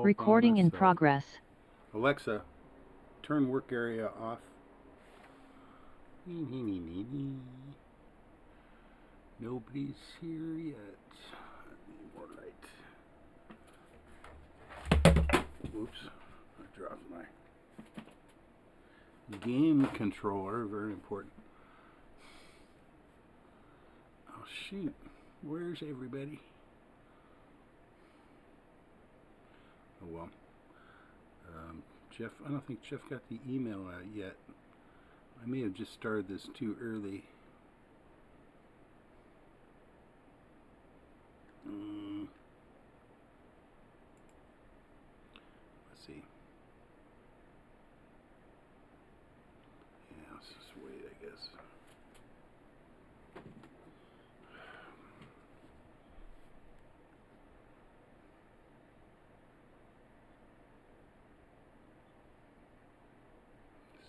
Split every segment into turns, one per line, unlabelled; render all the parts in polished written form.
Recording in progress.
Alexa, turn work area off. Nobody's here yet. More light. Oops, I dropped my game controller. Very important. Oh shoot, where's everybody? Oh well. Jeff, I don't think Jeff got the email out yet. I may have just started this too early. Let's see. Yeah, let's just wait, I guess.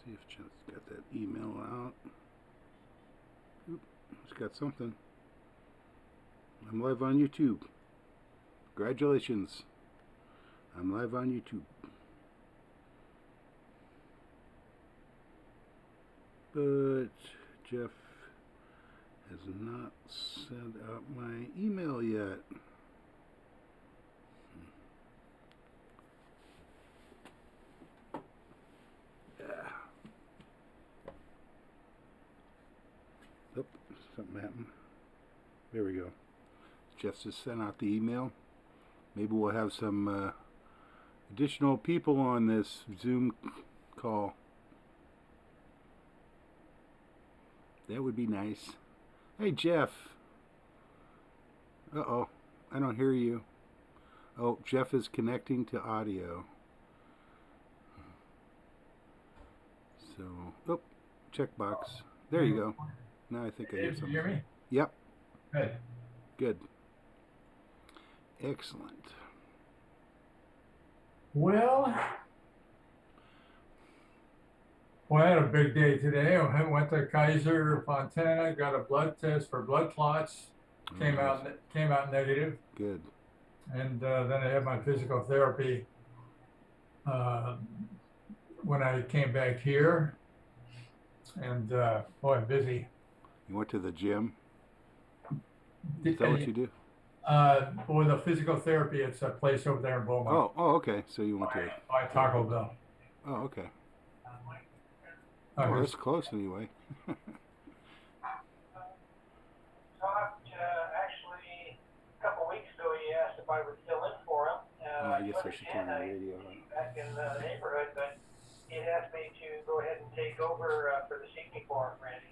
See if Jeff's got that email out. Oop, he's got something. I'm live on YouTube. Congratulations. I'm live on YouTube. But Jeff has not sent out my email yet. Oh, something happened. There we go. Jeff just sent out the email. Maybe we'll have some additional people on this Zoom call. That would be nice. Hey, Jeff. Uh-oh. I don't hear you. Oh, Jeff is connecting to audio. So, oh, checkbox. There you go. Now I think I hear something.
You hear me?
Yep.
Good.
Good. Excellent.
Well, I had a big day today. I went to Kaiser Fontana, got a blood test for blood clots. Came out negative.
Good.
And then I had my physical therapy when I came back here. And boy, I'm busy.
You went to the gym? Is that what you do?
For the physical therapy, it's a place over there in Beaumont.
Oh, okay. So you went to it.
By Taco Bell.
Oh, okay. Well, that's close anyway.
Actually, a couple weeks ago, he asked if I would fill in for him.
I guess I should turn the radio on.
Back in the neighborhood, but he asked me to go ahead and take over for the safety for him, Randy.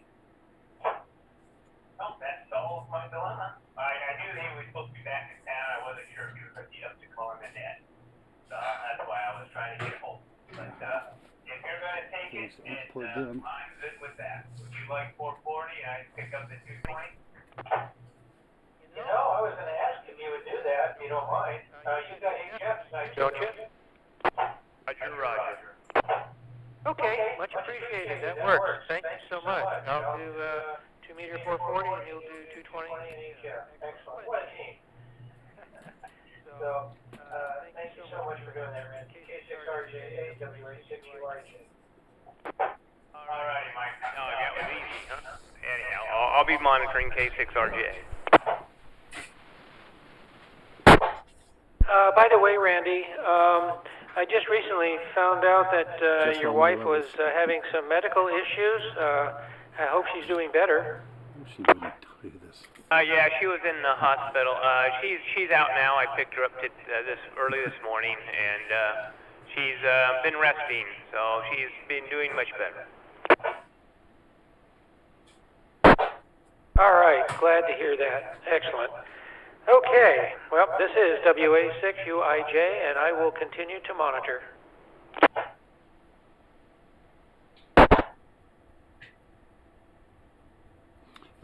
Oh, that solves my dilemma. I knew he was supposed to be back in town. I wasn't sure if he was going to be up to call him in yet. So that's why I was trying to get hold. But if you're going to take it, I'm good with that. Would you like 440 and I pick up the 220? You know, I was going to ask if you would do that, if you don't mind. You got HF tonight, don't you?
Roger. Okay, much appreciated. That works. Thank you so much. I'll do 2 meter 440 and you'll do 220.
Excellent. What a team. So, thank you so much for doing that, man. K6RJ, AWA6URJ.
Alrighty, Mike. No, that was easy, huh? Anyhow, I'll be monitoring K6RJ.
By the way, Randy, I just recently found out that your wife was having some medical issues. I hope she's doing better.
She wouldn't tell you this.
Yeah, she was in the hospital. She's out now. I picked her up early this morning, and she's been resting, so she's been doing much better.
All right, glad to hear that. Excellent. Okay, well, this is WA6UIJ, and I will continue to monitor.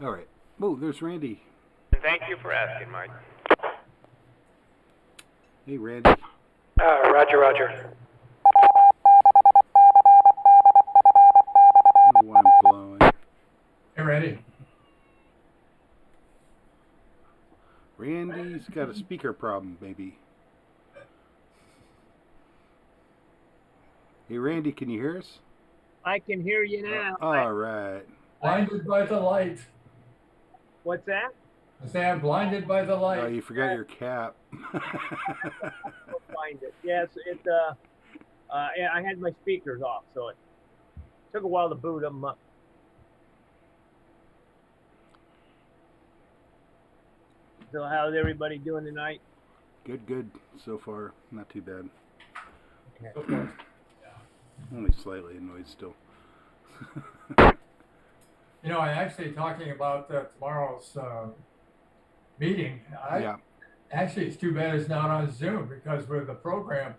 All right. Oh, there's Randy.
Thank you for asking, Mike.
Hey, Randy.
Roger, roger.
I don't know why I'm blowing.
Hey, Randy.
Randy's got a speaker problem, maybe. Hey, Randy, can you hear us?
I can hear you now.
All right.
Blinded by the light.
What's that?
I say I'm blinded by the light.
Oh, you forgot your cap.
I'll find it. Yes, yeah, I had my speakers off, so it took a while to boot them up. So how's everybody doing tonight?
Good. So far, not too bad.
Okay.
Only slightly annoyed still.
You know, I actually talking about tomorrow's meeting.
Yeah.
Actually, it's too bad it's not on Zoom because with the program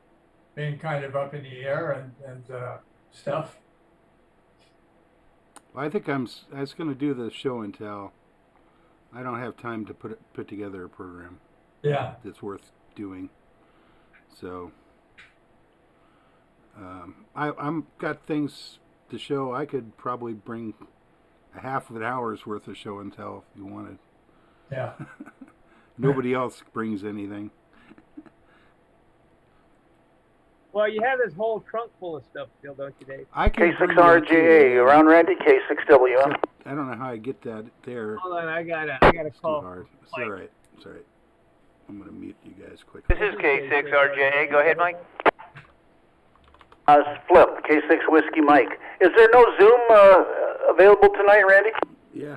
being kind of up in the air and stuff.
Well, I think I was going to do the show and tell. I don't have time to put together a program
Yeah.
that's worth doing. So I'm got things to show. I could probably bring a half of an hour's worth of show and tell if you wanted.
Yeah.
Nobody else brings anything.
Well, you have this whole trunk full of stuff still, don't you, Dave?
I can bring that
K6RJA,
too.
around Randy, K6WM.
Except I don't know how I get that there.
Hold on, I gotta
It's too
call.
hard. It's all right. It's all right. I'm going to mute you guys quickly.
This is K6RJA. Go ahead, Mike.
Flip, K6 Whiskey Mike. Is there no Zoom available tonight, Randy?
Yeah.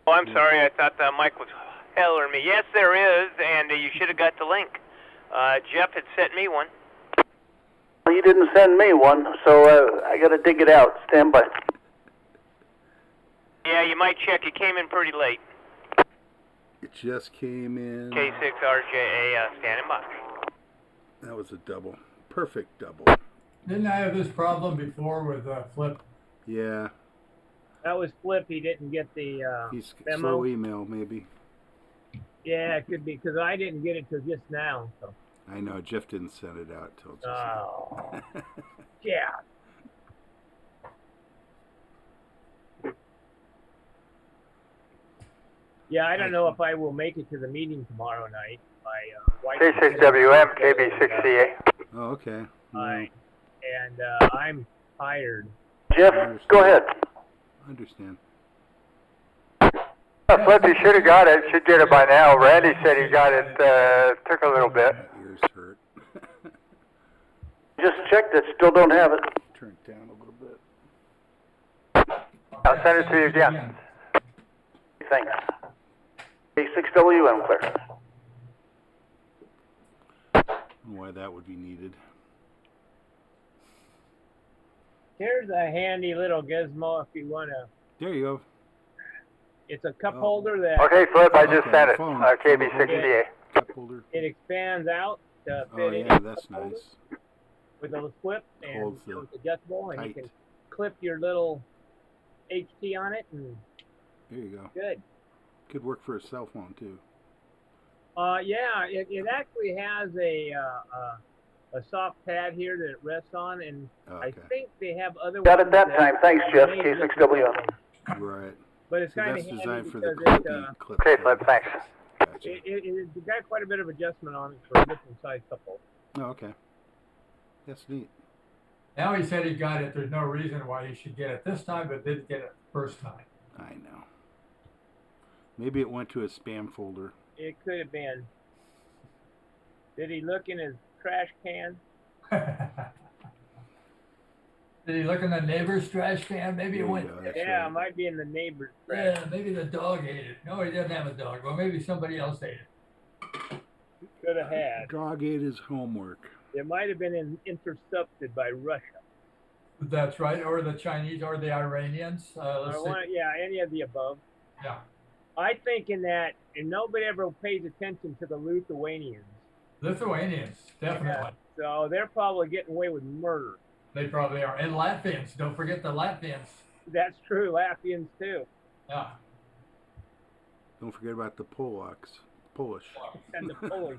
Oh, I'm sorry. I thought Mike was hellering me. Yes, there is, and you should have got the link. Jeff had sent me one.
Well, you didn't send me one, so I got to dig it out. Stand by.
Yeah, you might check. It came in pretty late.
It just came in.
K6RJA standing by.
That was a double. Perfect double.
Didn't I have this problem before with Flip?
Yeah.
That was Flip. He didn't get the
He's
memo.
slow email, maybe.
Yeah, it could be because I didn't get it till just now. So.
I know. Jeff didn't send it out till just
Oh,
now.
yeah. Yeah, I don't know if I will make it to the meeting tomorrow night. My wife.
K6WM, KB6CA.
Oh, okay.
And I'm tired.
Jeff, go ahead.
I understand.
Flip, you should have got it. Should get it by now. Randy said he got it. Took a little bit.
My ears hurt.
Just checked it. Still don't have it.
Turn it down a little bit.
I'll send it to you again. Thanks. K6WM, clear.
I don't know why that would be needed.
Here's a handy little gizmo if you want to.
There you go.
It's a cup
Oh.
holder that
Okay, Flip, I just
Okay,
sent it.
phone.
KB6CA.
Cup holder.
it expands out to fit
Oh,
in
yeah,
the
that's
cup holder
nice.
with a clip, and
Holds the
it's adjustable, and you
tight.
can clip your little HT on it, and
There you go.
good.
Could work for a cell phone, too.
Yeah, it actually has a soft pad here that it rests on, and
Oh,
I
okay.
think they have other
Got
ones
it that time. Thanks, Jeff.
made just
K6WM.
Right.
But it's
So
kind of
that's
handy
designed for
because
the clippy clip.
Okay,
thing.
Flip, thanks.
Gotcha.
it's got quite a bit of adjustment on it for a different size couple.
Oh, okay. That's neat.
Now he said he got it. There's no reason why he should get it this time, but didn't get it the first time.
I know. Maybe it went to a spam folder.
It could have been. Did he look in his trash can?
Did he look in the neighbor's trash can? Maybe
There
it
you
went.
go, that's
Yeah,
right.
it might be in the neighbor's trash.
Yeah, maybe the dog ate it. No, he didn't have a dog. Well, maybe somebody else ate it.
Could have had.
Dog ate his homework.
It might have been intercepted by Russia.
That's right, or the Chinese, or the Iranians. Let's see.
Yeah, any of the above.
Yeah,
I think in that, and nobody ever pays attention to the Lithuanians.
Lithuanians, definitely.
So they're probably getting away with murder.
They probably are. And Latvians. Don't forget the Latvians.
That's true. Latvians too.
Yeah.
Don't forget about the Polacks. Polish.
And the Polish.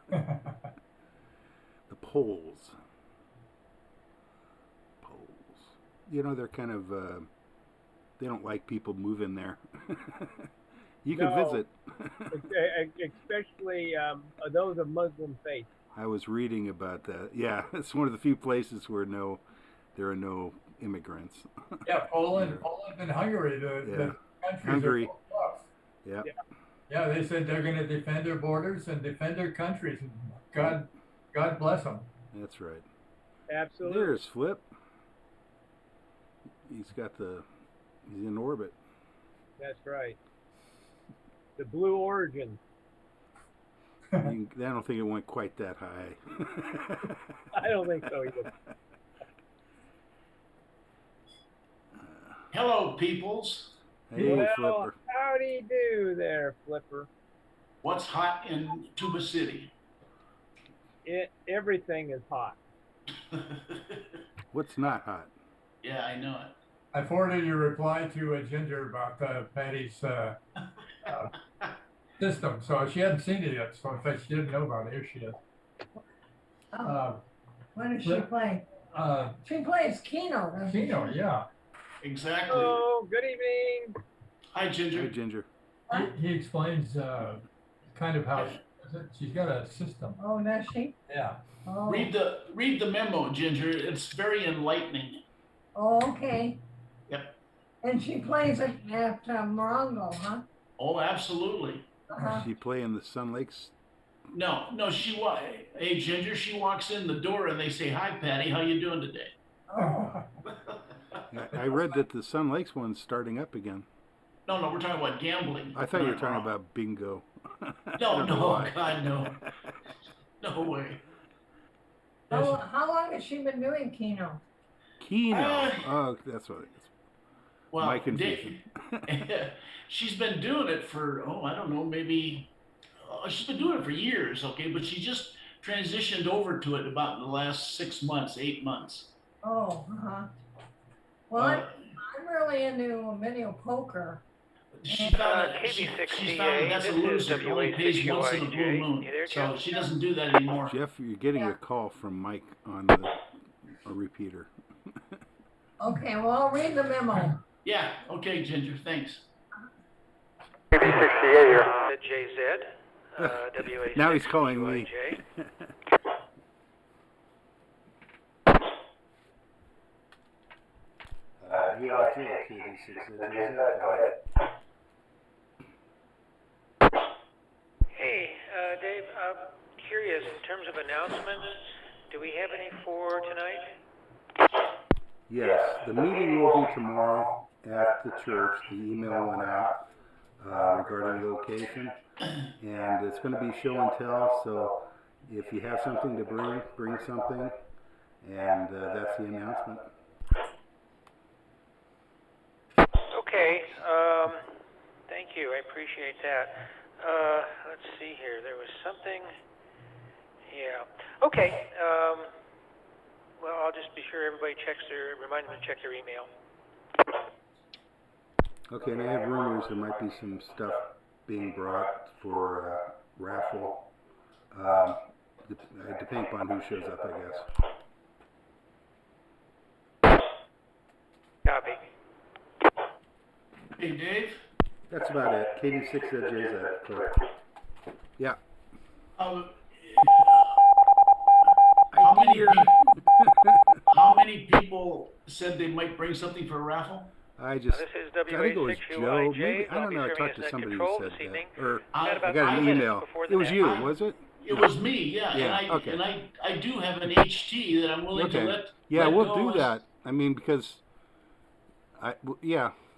The Poles. Poles. You know, they're kind of, they don't like people moving there. You can
No.
visit.
Especially those of Muslim faith.
I was reading about that. Yeah, it's one of the few places where there are no immigrants.
Yeah, Poland and Hungary, the countries
Hungary.
are both tough.
Yeah.
Yeah, they said they're going to defend their borders and defend their countries. And God bless them.
That's right.
Absolutely.
There's Flip. He's in orbit.
That's right. The Blue Origin.
I don't think it went quite that high.
I don't think so either.
Hello, peoples.
Hey,
Well,
Flipper.
howdy do there, Flipper.
What's hot in Tuba City?
Everything is hot.
What's not hot?
Yeah, I know it.
I forwarded your reply to Ginger about Patty's system. So she hadn't seen it yet. So in fact, she didn't know about it. Here she is.
When does she play? She plays Keno, doesn't she?
Keno, yeah.
Exactly.
Hello, good evening.
Hi, Ginger.
Hey, Ginger.
He explains kind of how she's got a system.
Oh, does she?
Yeah.
Oh.
Read the memo, Ginger. It's very enlightening.
Oh, okay.
Yep.
And she plays at Morongo, huh?
Oh, absolutely.
Uh-huh.
She play in the Sun Lakes.
No, hey, Ginger, she walks in the door and they say, "Hi, Patty, how you doing today?"
Oh.
I read that the Sun Lakes one's starting up again.
No, we're talking about gambling.
I thought you were talking about bingo.
No, God, no. No way.
How long has she been doing Keno?
Keno. Oh, that's what it is.
Well,
My confusion.
She's been doing it for, I don't know, maybe, she's been doing it for years, okay, but she just transitioned over to it about in the last 6 months, 8 months.
Oh, uh-huh. Well, I'm really into video poker.
She found that
KB6CA,
that's a
this is
loser. It only pays once in a blue moon.
You there,
So
Jeff?
she doesn't do that anymore.
Jeff, you're getting a call from Mike on a repeater.
Okay, well, I'll read the memo.
Yeah, okay, Ginger, thanks.
KB6CA here. JZ. WA6.
Now he's calling me.
Hey, Dave, I'm curious, in terms of announcements, do we have any for tonight?
Yes, the meeting will be tomorrow at the church. The email went out regarding location, and it's going to be show and tell. So if you have something to bring something, and that's the announcement.
Okay, thank you, I appreciate that. Let's see here, there was something, yeah. Okay, well, I'll just be sure everybody remind them to check their email.
Okay, and I have rumors there might be some stuff being brought for raffle. Depending upon who shows up, I guess.
Copy.
Hey, Dave?
That's about it. KD6 at JZ. Correct. Yeah.
How
How
many people said they might bring something for a raffle?
This is
I think it was Joe. Maybe, I don't know. I talked to somebody who said that. Or I got an email. It was you, was it?
It was me, yeah.
Yeah,
and I do have an HT that I'm willing to let.
Yeah,
let
we'll
go
do that. I mean, because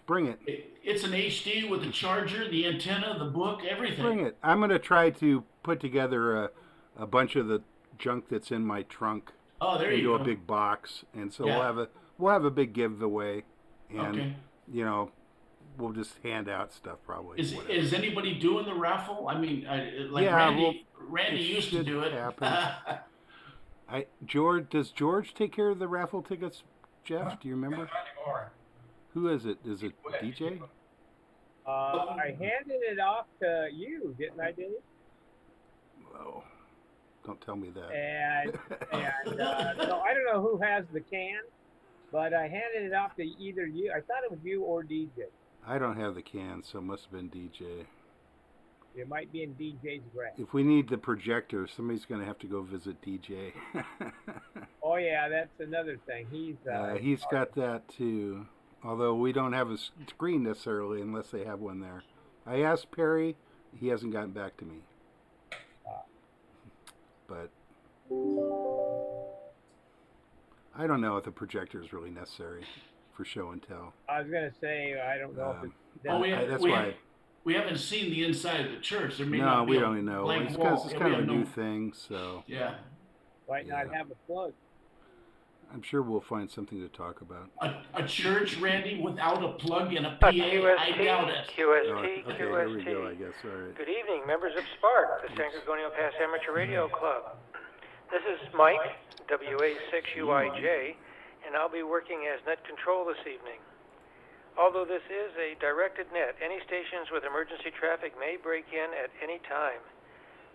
bring it.
It's an HD with the charger, the antenna, the book, everything.
Bring it. I'm going to try to put together a bunch of the junk that's in my trunk.
Oh, there you go.
Into a big box, and so we'll have a big giveaway, and we'll just hand out stuff probably.
Is anybody doing the raffle? I mean, Randy used to do it.
Does George take care of the raffle tickets? Jeff, do you remember? Who is it? Is it DJ?
I handed it off to you, didn't I, Dave?
Oh, don't tell me that.
And so I don't know who has the can, but I handed it off to either you. I thought it was you or DJ.
I don't have the can, so it must have been DJ.
It might be in DJ's grass.
If we need the projector, somebody's going to have to go visit DJ.
Oh yeah, that's another thing.
He's got that too. Although we don't have a screen necessarily unless they have one there. I asked Perry, he hasn't gotten back to me. But I don't know if the projector is really necessary for show and tell.
I was gonna say I don't know if
That's why.
We haven't seen the inside of the church. There may
No,
not be
we
a
don't know.
blank
It's
wall.
kind
Yeah,
of
we
a
have
new
no-
thing, so
Yeah.
might not have a plug.
I'm sure we'll find something to talk about.
A church, Randy, without a plug and a PA, I doubt it.
QST,
Okay, here we go, I guess. All right.
Good evening, members of SPARC, the San Gorgonio Pass Amateur Radio Club. This is Mike, WA6UIJ, and I'll be working as net control this evening. Although this is a directed net, any stations with emergency traffic may break in at any time.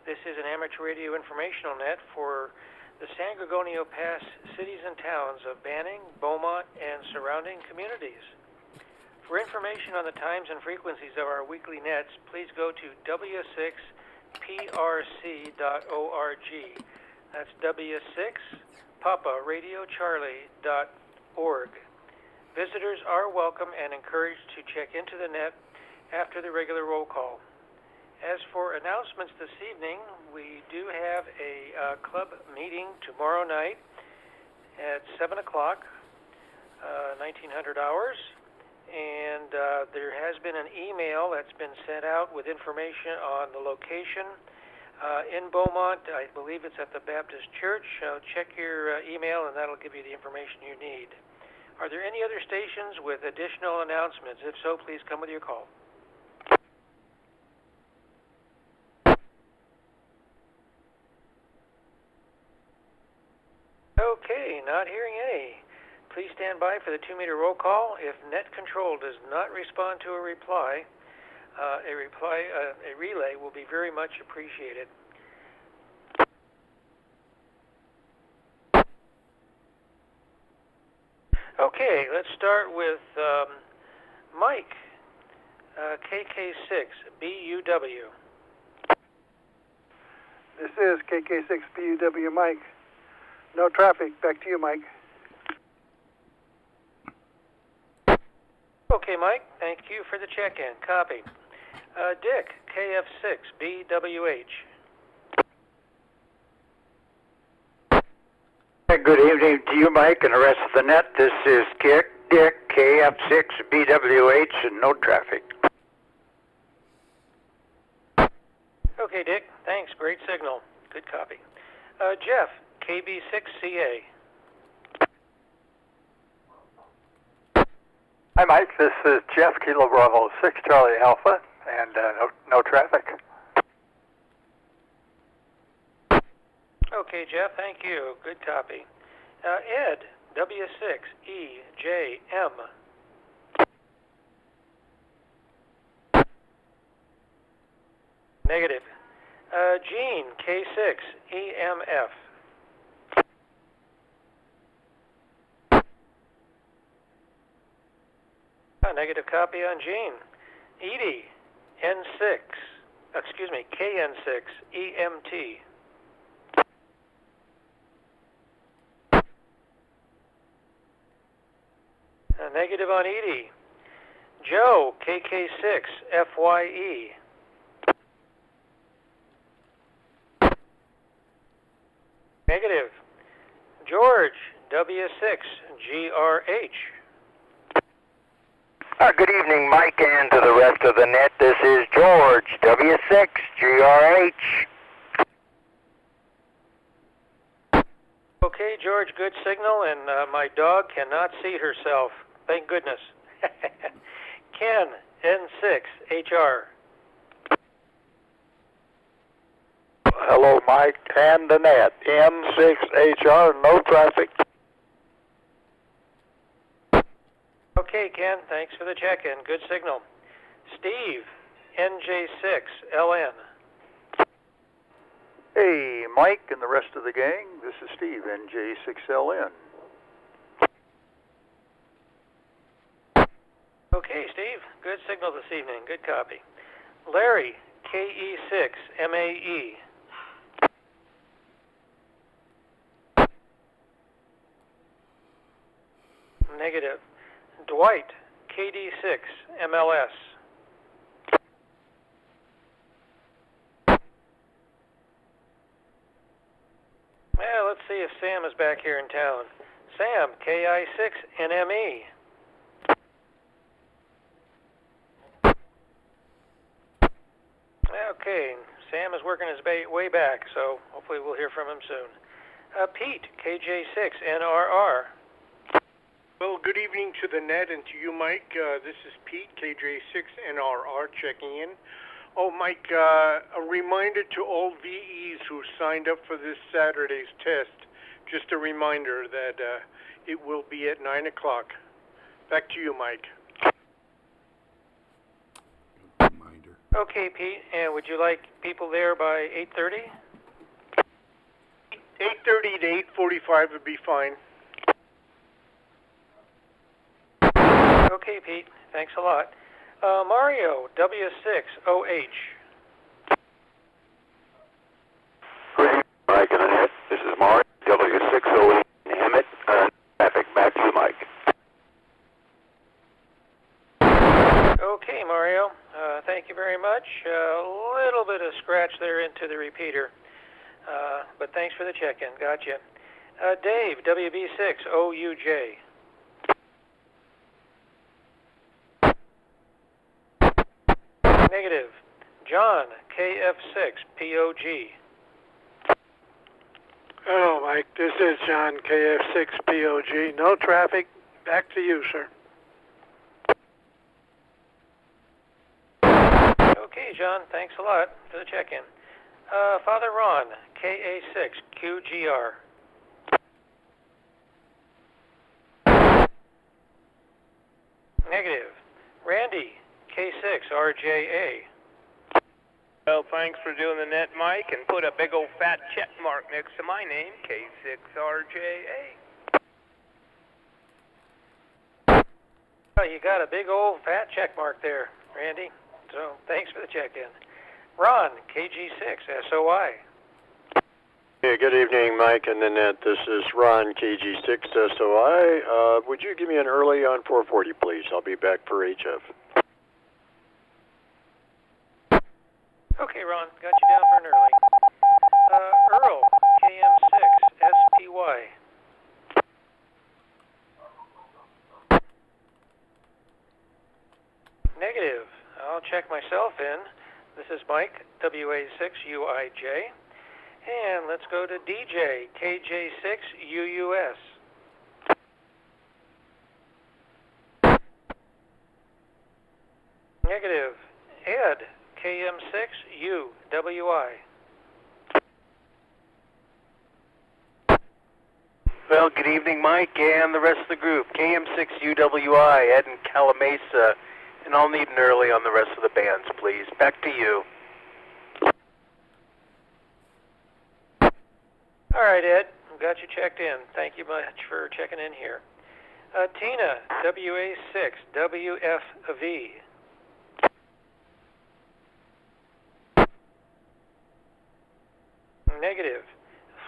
This is an amateur radio informational net for the San Gorgonio Pass cities and towns of Banning, Beaumont, and surrounding communities. For information on the times and frequencies of our weekly nets, please go to w6prc.org. That's w6papaRadioCharlie.org. Visitors are welcome and encouraged to check into the net after the regular roll call. As for announcements this evening, we do have a club meeting tomorrow night at 7 o'clock, 1900 hours. And there has been an email that's been sent out with information on the location in Beaumont. I believe it's at the Baptist Church. Check your email, and that'll give you the information you need. Are there any other stations with additional announcements? If so, please come with your call. Okay, not hearing any. Please stand by for the 2-meter roll call. If net control does not respond to a relay will be very much appreciated. Okay, let's start with Mike, KK6BUW.
This is KK6BUW Mike. No traffic. Back to you, Mike.
Okay, Mike. Thank you for the check-in. Copy. Dick, KF6BWH.
Good evening to you, Mike, and the rest of the net. This is Dick, KF6BWH, and no traffic.
Okay, Dick. Thanks. Great signal. Good copy. Jeff, KB6CA.
Hi, Mike. This is Jeff, Kilo Bravo 6 Charlie Alpha, and no traffic.
Okay, Jeff. Thank you. Good copy. Ed, W6EJM. Negative. Gene, K6EMF. Negative copy on Gene. Edie, KN6EMT. Negative on Edie. Joe, KK6FYE. Negative. George, W6GRH.
Good evening, Mike, and to the rest of the net. This is George, W6GRH.
Okay, George, good signal, and my dog cannot see herself. Thank goodness. Ken, N6HR.
Hello, Mike, and the net. M6HR, no traffic.
Okay, Ken, thanks for the check-in. Good signal. Steve, NJ6LN.
Hey, Mike and the rest of the gang. This is Steve, NJ6LN.
Okay, Steve, good signal this evening. Good copy. Larry, KE6 MAE. Negative. Dwight, KD6 MLS. Well, let's see if Sam is back here in town. Sam, KI6 NME. Okay, Sam is working his way back, so hopefully we'll hear from him soon. Pete, KJ6 NRR.
Well, good evening to the net and to you, Mike. This is Pete, KJ6NRR, checking in. Oh, Mike, a reminder to all VEs who signed up for this Saturday's test. Just a reminder that it will be at 9 o'clock. Back to you, Mike.
Reminder.
Okay, Pete, and would you like people there by 8:30?
8:30 to 8:45 would be fine.
Okay, Pete. Thanks a lot. Mario, W6OH.
Good evening, Mike and Annette. This is Mark, W608 Hammett. Traffic. Back to you, Mike.
Okay, Mario. Thank you very much. A little bit of scratch there into the repeater, but thanks for the check-in. Gotcha. Dave, WB6OUJ. Negative. John, KF6POG.
Hello, Mike. This is John, KF6POG. No traffic. Back to you, sir.
Okay, John. Thanks a lot for the check-in. Father Ron, KA6QGR. Negative. Randy, K6RJA.
Well, thanks for doing the net, Mike, and put a big old fat check mark next to my name, K6RJA.
Oh, you got a big old fat check mark there, Randy. So thanks for the check-in. Ron, KG6SOI.
Hey, good evening, Mike and Nanette. This is Ron, KG6SOI. Would you give me an early on 440, please? I'll be back for HF.
Okay, Ron, got you down for an early. Earl, KM6SPY. Negative. I'll check myself in. This is Mike, WA6UIJ. And let's go to DJ, KJ6UUS. Negative. Ed, KM6UWI.
Well, good evening, Mike, and the rest of the group. KM6UWI, Ed and Calamasa, and I'll need an early on the rest of the bands, please. Back to you.
All right, Ed, got you checked in. Thank you much for checking in here. Tina, WA6WFV. Negative.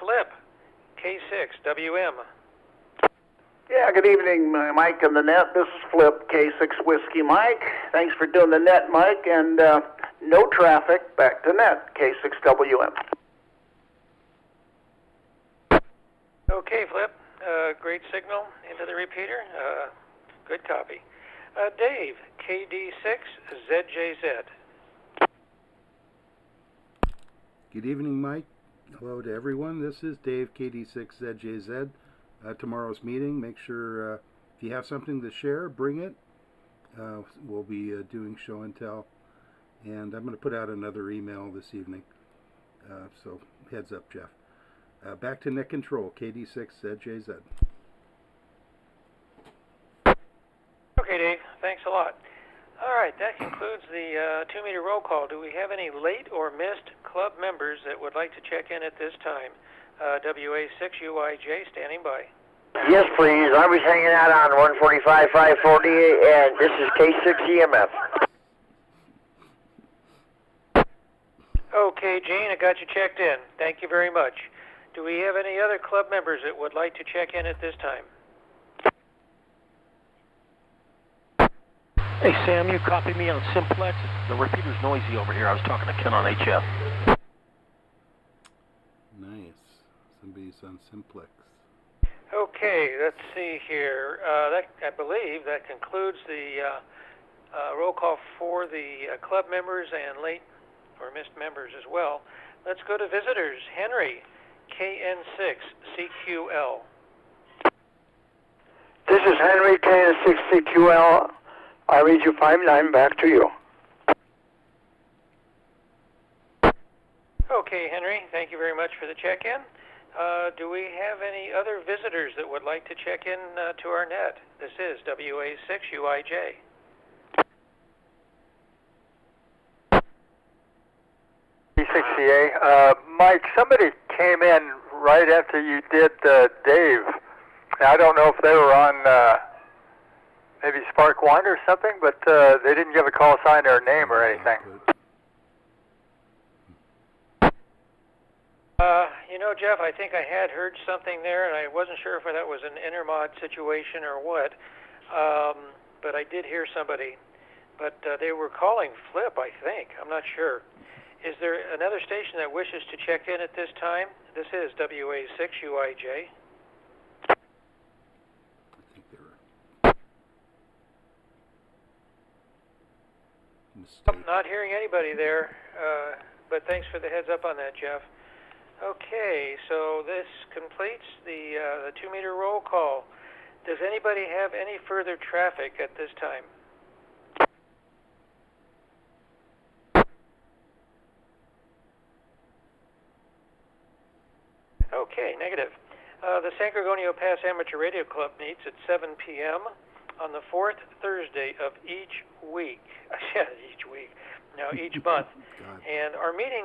Flip, K6WM.
Yeah, good evening, Mike and the net. This is Flip, K6 Whiskey Mike. Thanks for doing the net, Mike, and no traffic. Back to net, K6WM.
Okay, Flip. Great signal into the repeater. Good copy. Dave, KD6ZJZ.
Good evening, Mike. Hello to everyone. This is Dave, KD6ZJZ. Tomorrow's meeting, make sure if you have something to share, bring it. We'll be doing show and tell. And I'm going to put out another email this evening. So heads up, Jeff. Back to net control, KD6ZJZ.
Okay, Dave. Thanks a lot. All right, that concludes the 2-meter roll call. Do we have any late or missed club members that would like to check in at this time? WA6UIJ standing by.
Yes, please. I was hanging out on 145, 540, and this is K6EMF.
Okay, Gene, I got you checked in. Thank you very much. Do we have any other club members that would like to check in at this time?
Hey, Sam, you copied me on Simplex. The repeater's noisy over here. I was talking to Ken on HF.
Nice. Somebody's on Simplex.
Okay, let's see here. I believe that concludes the roll call for the club members and late or missed members as well. Let's go to visitors. Henry, KN6CQL.
This is Henry, KN6CQL. I read you 5-9 back to you.
Okay, Henry, thank you very much for the check-in. Do we have any other visitors that would like to check in to our net? This is WA6UIJ.
B6CA. Mike, somebody came in right after you did Dave. I don't know if they were on maybe SPARC 1 or something, but they didn't give a call sign or a name or anything.
You know, Jeff, I think I had heard something there, and I wasn't sure if that was an intermod situation or what, but I did hear somebody. But they were calling Flip, I think. I'm not sure. Is there another station that wishes to check in at this time? This is WA6UIJ. Not hearing anybody there, but thanks for the heads up on that, Jeff. Okay, so this completes the 2-meter roll call. Does anybody have any further traffic at this time? Okay, negative. The San Gorgonio Pass Amateur Radio Club meets at 7 p.m. on the 4th Thursday of each week. Yeah, each week. No, each month. And our meeting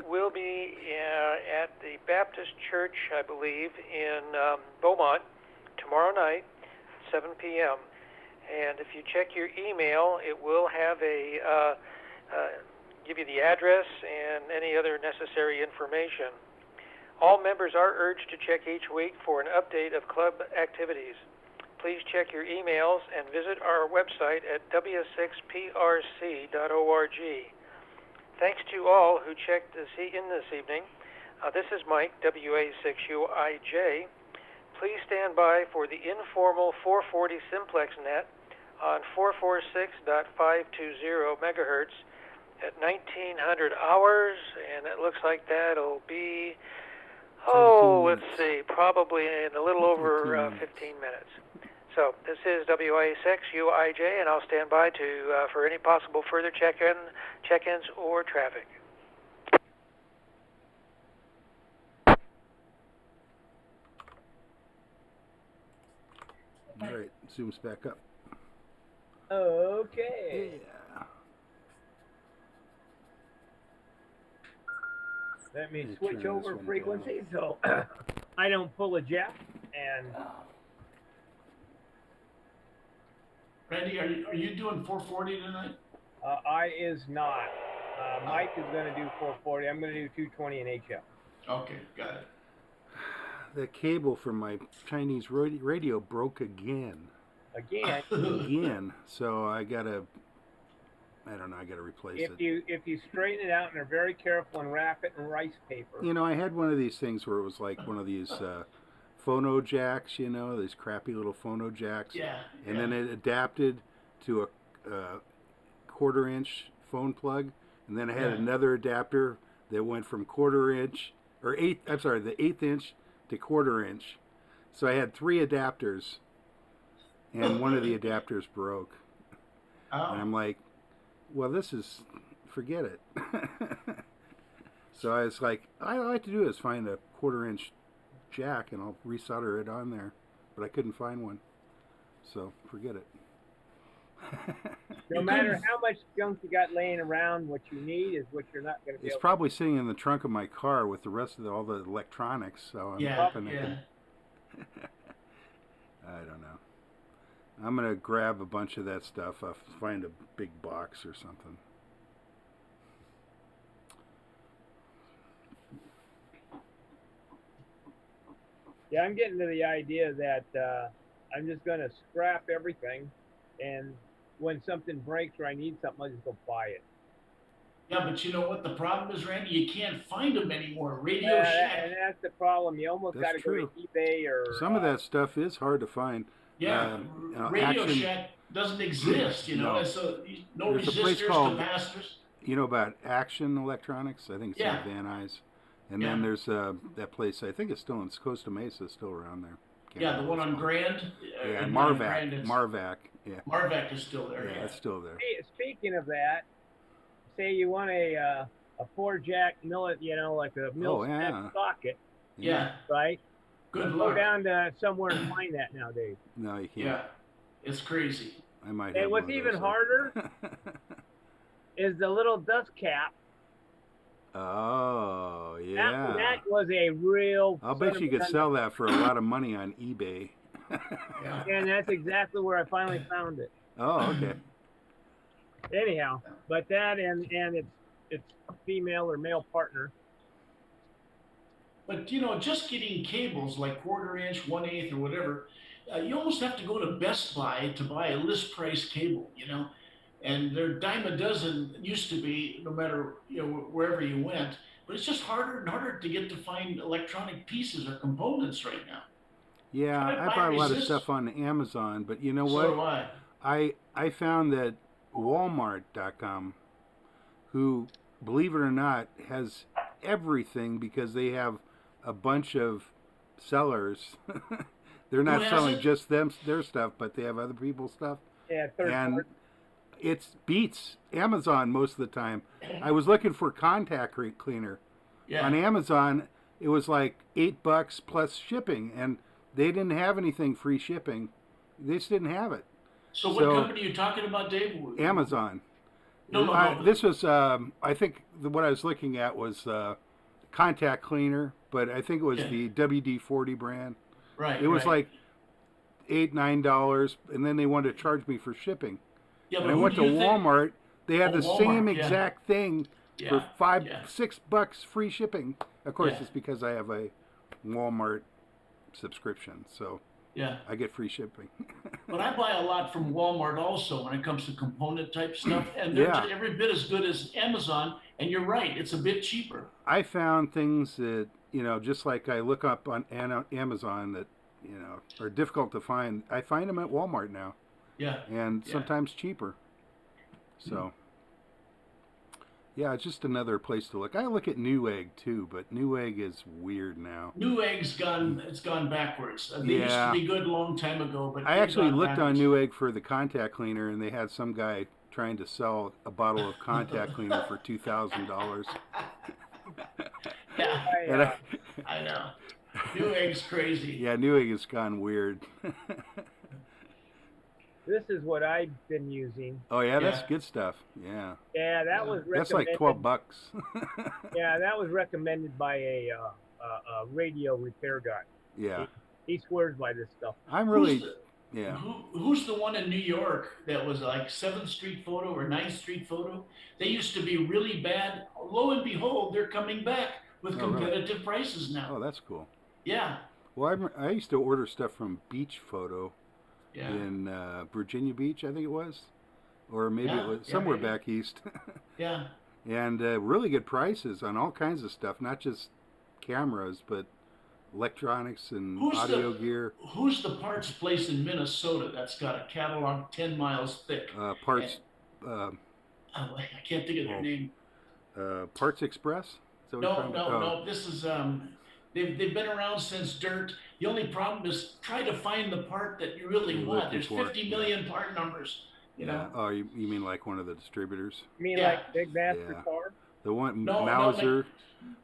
will be at the Baptist Church, I believe, in Beaumont tomorrow night, 7 p.m. And if you check your email, it will have give you the address and any other necessary information. All members are urged to check each week for an update of club activities. Please check your emails and visit our website at w6prc.org. Thanks to all who checked in this evening. This is Mike, WA6UIJ. Please stand by for the informal 440 simplex net on 446.520 megahertz at 1900 hours, and it looks like that'll be, let's see, probably in a little over 15 minutes. So this is WA6UIJ, and I'll stand by for any possible further check-ins or traffic.
All right, Zoom's back up.
Okay.
Yeah.
Let me switch over frequency so I don't pull a Jeff. And
Randy, are you doing 440 tonight?
I is not. Mike is going to do 440. I'm going to do 220 in HF.
Okay, got it.
The cable from my Chinese radio broke again. Again. So I gotta replace it.
If you straighten it out and are very careful and wrap it in rice paper.
You know, I had one of these things where it was like one of these phono jacks, you know, these crappy little phono jacks.
Yeah.
And then it adapted to a 1/4 inch phone plug, and then I had another adapter that went from 1/4 inch or the 1/8 inch to 1/4 inch. So I had 3 adapters, and one of the adapters broke. Oh. And I'm like, well, forget it. So I was like, all I like to do is find a 1/4 inch jack and I'll resolder it on there, but I couldn't find one, so forget it.
No matter how much junk you got laying around, what you need is what you're not going to be
It's
able
probably sitting in the trunk of my car with the rest of all the electronics, so I'm hoping I don't know. I'm going to grab a bunch of that stuff. I'll find a big box or something.
Yeah, I'm getting to the idea that I'm just going to scrap everything, and when something breaks or I need something, I'll just go buy it.
Yeah, but you know what the problem is, Randy? You can't find them anymore. Radio Shack.
And that's the problem. You almost got to go to eBay or...
Some of that stuff is hard to find.
Yeah, Radio Shack doesn't exist, you know,
No.
and so no
There's a place
resistors,
called,
capacitors.
You know about Action Electronics? I think it's in Van Nuys. And then there's that place, I think it's still in Costa Mesa, still around there.
Yeah, the one on Grand.
Yeah, Marvac. Yeah.
Marvac is still there.
Yeah, it's still there.
Hey, speaking of that, say you want a 4-jack millet, you know, like a mil-spec socket.
Yeah.
Right?
Good
Go
luck.
down to somewhere and find that nowadays.
No, you can't.
Yeah, it's crazy.
I might.
Hey, what's even harder is the little dust cap.
Oh, yeah.
That was a real...
I'll bet you could sell that for a lot of money on eBay.
And that's exactly where I finally found it.
Oh, okay.
Anyhow, but that and its female or male partner.
But you know, just getting cables like 1/4 inch, 1/8, or whatever, you almost have to go to Best Buy to buy a list price cable. You know, and they're dime a dozen. Used to be, no matter wherever you went. But it's just harder and harder to get to find electronic pieces or components right now.
Yeah, I buy a lot of stuff on Amazon, but you know what?
So do I.
I found that Walmart.com, who, believe it or not, has everything because they have a bunch of sellers. They're not selling just their stuff, but they have other people's stuff.
Yeah, third party.
It beats Amazon most of the time. I was looking for contact cleaner.
Yeah.
On Amazon, it was like $8 plus shipping, and they didn't have anything free shipping. They just didn't have it.
So what company are you talking about, Dave?
Amazon.
No.
This was, I think, what I was looking at was contact cleaner, but I think it was the WD-40 brand.
Right.
It was like $8, $9, and then they wanted to charge me for shipping.
Yeah,
and I went to Walmart. They had the same exact thing for $6 free shipping. Of course, it's because I have a Walmart subscription, so I get free shipping.
But I buy a lot from Walmart also when it comes to component type stuff, and they're every bit as good as Amazon. And you're right, it's a bit cheaper.
I found things that just like I look up on Amazon that are difficult to find. I find them at Walmart now.
Yeah.
And sometimes cheaper. So, it's just another place to look. I look at Newegg too, but Newegg is weird now.
Newegg's gone backwards. They used to be good a long time ago, but
I actually looked on Newegg for the contact cleaner, and they had some guy trying to sell a bottle of contact cleaner for $2,000.
Yeah, I know. Newegg's crazy.
Yeah, Newegg has gone weird.
This is what I've been using.
Oh yeah, that's good stuff. Yeah.
Yeah, that was recommended.
That's like $12.
Yeah, that was recommended by a radio repair guy.
Yeah.
He swears by this stuff.
I'm really.
Who's the one in New York that was like 7th Street Photo or 9th Street Photo? They used to be really bad. Lo and behold, they're coming back with competitive prices now.
Oh, that's cool.
Yeah.
Well, I used to order stuff from Beach Photo in Virginia Beach, I think it was. Or maybe it was somewhere back east.
Yeah.
And really good prices on all kinds of stuff, not just cameras, but electronics and audio gear.
Who's the parts place in Minnesota that's got a catalog 10 miles thick?
Parts.
I can't think of their name.
Parts Express? Is that what
No. This is they've been around since dirt. The only problem is try to find the part that you really want. There's 50 million part numbers. You know.
Oh, you mean like one of the distributors?
You mean like Big Master Car?
The one Mauser.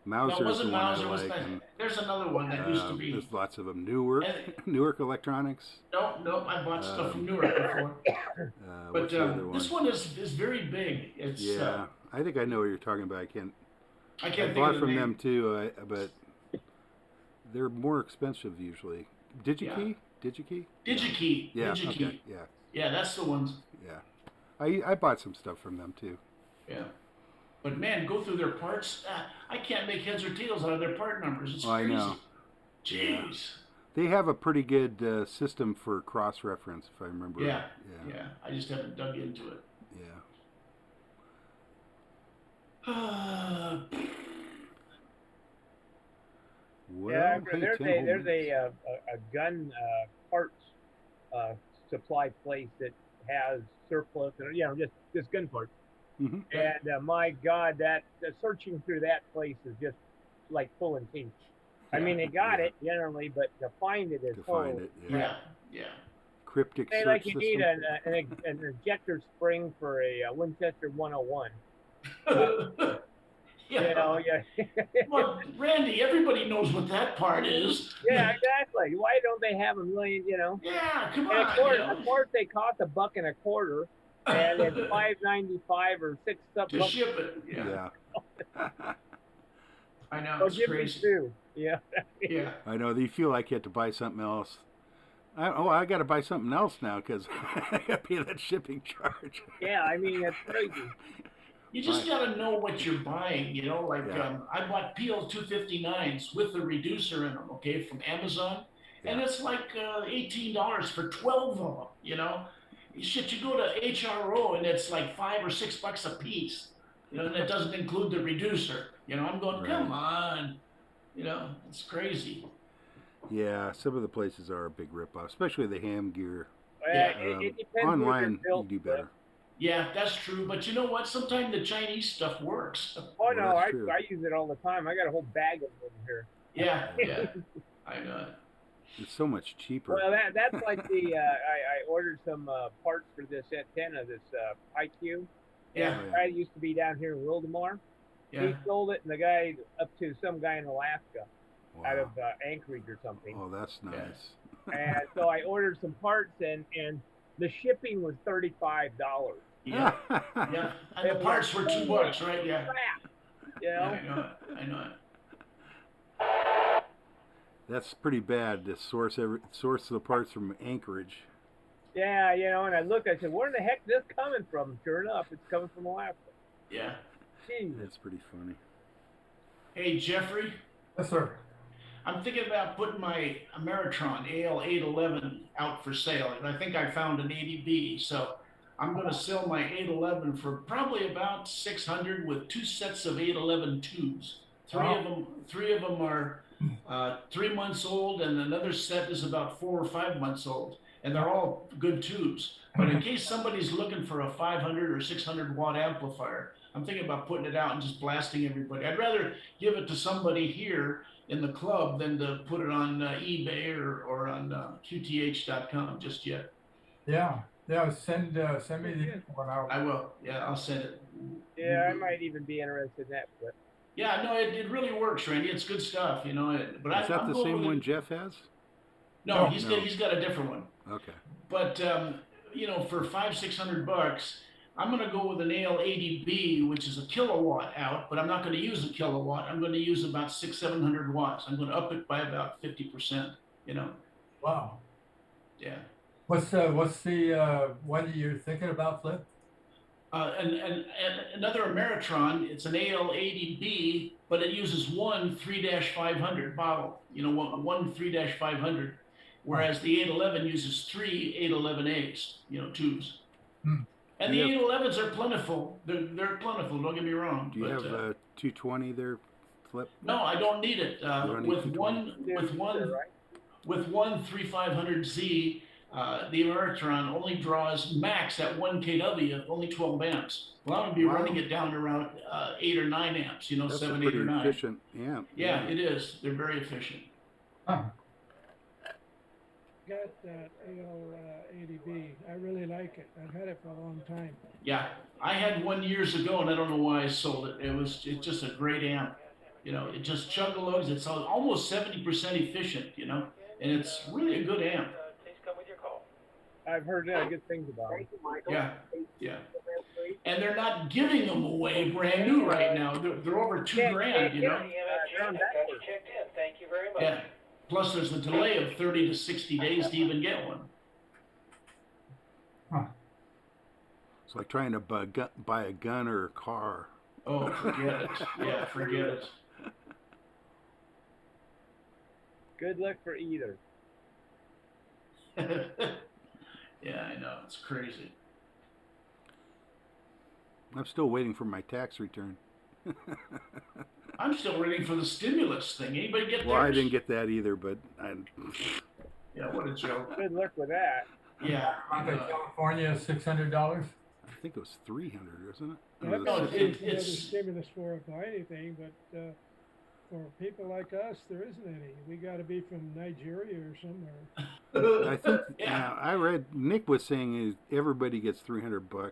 Mauser is the one I
Mauser,
like.
There's another one that used to be.
There's lots of them. Newark Electronics.
No, I bought stuff from Newark before. But this one is very big. It's
I think I know what you're talking about. I can't
think
bought
of the
from
name.
them too, but they're more expensive usually. DigiKey?
DigiKey.
Yeah.
DigiKey.
Okay. Yeah.
Yeah, that's the ones.
Yeah. I bought some stuff from them too.
Yeah. But man, go through their parts. I can't make heads or tails out of their part numbers. It's crazy.
I know.
Jeez.
They have a pretty good system for cross-reference, if I remember.
Yeah,
Yeah.
yeah. I just haven't dug into it.
Yeah. Well,
Yeah,
hey,
there's a gun parts supply place that has surplus, and just gun parts.
Mm-hmm.
And my God, that searching through that place is just like pulling teeth. I mean, they got it generally, but to find it is
yeah.
Yeah.
Cryptic
Say
search
like you
system.
need an ejector spring for a Winchester 101.
Yeah. Well, Randy, everybody knows what that part is.
Yeah, exactly. Why don't they have a million?
Yeah, come
and
on.
Of course, they cost $1.25, and it's $5.95 or $6 something
to ship it. Yeah. I know.
So
It's
give me
crazy.
two. Yeah.
Yeah.
I know. You feel like you have to buy something else. I got to buy something else now because I got to pay that shipping charge.
Yeah, I mean, that's crazy.
You just got to know what you're buying, I bought PL259s with the reducer in them, okay, from Amazon. Yeah. And it's like $18 for 12 of them, Shit, you go to HRO and it's like $5 or $6 a piece, and it doesn't include the reducer. I'm going, come on, it's crazy.
Yeah, some of the places are a big ripoff, especially the ham gear.
It depends.
Online, you do better.
Yeah, that's true. But you know what? Sometimes the Chinese stuff works.
Oh, no, I use it all the time. I got a whole bag of them here.
Yeah, I know it.
It's so much cheaper.
Well, that's like I ordered some parts for this antenna, this IQ.
Yeah.
The guy used to be down here in Wildemar.
Yeah.
He sold it, and the guy up to some guy in Alaska. Wow. Out of Anchorage or something.
Oh, that's nice.
And so I ordered some parts, and the shipping was $35.
Yeah, yeah. And the parts were $2, right? Yeah.
Crap,
Yeah, I know it.
That's pretty bad to source the parts from Anchorage.
Yeah, and I looked, I said, where in the heck is this coming from? Sure enough, it's coming from Alaska.
Yeah.
Jeez.
That's pretty funny.
Hey, Jeffrey.
Yes, sir.
I'm thinking about putting my Ameritron AL811 out for sale, and I think I found an 80B, so I'm going to sell my 811 for probably about $600 with 2 sets of 811 tubes. Three of them are 3 months old, and another set is about 4 or 5 months old, and they're all good tubes. But in case somebody's looking for a 500 or 600 watt amplifier, I'm thinking about putting it out and just blasting everybody. I'd rather give it to somebody here in the club than to put it on eBay or on QTH.com just yet.
Yeah, send me the one out.
I will. Yeah, I'll send it.
Yeah, I might even be interested in that. But...
Yeah, no, it really works, Randy. It's good stuff, But
is that the same one Jeff has?
No, he's got a different one.
Okay.
But for $500-600. I'm going to go with an AL80B, which is a kilowatt out, but I'm not going to use a kilowatt. I'm going to use about 600-700 watts. I'm going to up it by about 50%,
Wow.
Yeah.
What's the one you're thinking about, Flip?
And another Ameritron, it's an AL80B, but it uses one 3-500 bottle, one 3-500, whereas the 811 uses 3 811As, tubes. And the 811s are plentiful. They're plentiful. Don't get me wrong.
Do you have 220 there, Flip?
No, I don't need it. With one 3500Z, the Ameritron only draws max at 1 kW, only 12 amps. Well, I'm going to be running it down to around 8 or 9 amps.
That's
7,
a
8, or 9.
Efficient amp.
Yeah, it is. They're very efficient.
Huh.
Got that AL80B. I really like it. I've had it for a long time.
Yeah, I had one years ago, and I don't know why I sold it. It's just a great amp. It just chug-a-lugs. It's almost 70% efficient. And it's really a good amp.
Please come with your call.
I've heard good things about it.
Yeah. And they're not giving them away brand new right now. They're over $2,000.
Checked in. Thank you very much.
Yeah. Plus, there's a delay of 30 to 60 days to even get one.
Huh.
It's like trying to buy a gun or a car.
Oh, forget it. Yeah, forget it.
Good luck for either.
Yeah, I know. It's crazy.
I'm still waiting for my tax return.
I'm still waiting for the stimulus thing. Anybody get
Well, I
theirs?
didn't get that either, but
Yeah, what a joke.
Good luck with that.
Yeah.
California, $600.
I think it was 300, wasn't it?
Yeah,
Or was
no,
it
it-
600?
There's
it's-
stimulus for it by anything, but for people like us, there isn't any. We got to be from Nigeria or somewhere.
I think
Yeah.
I read Nick was saying is everybody gets $300.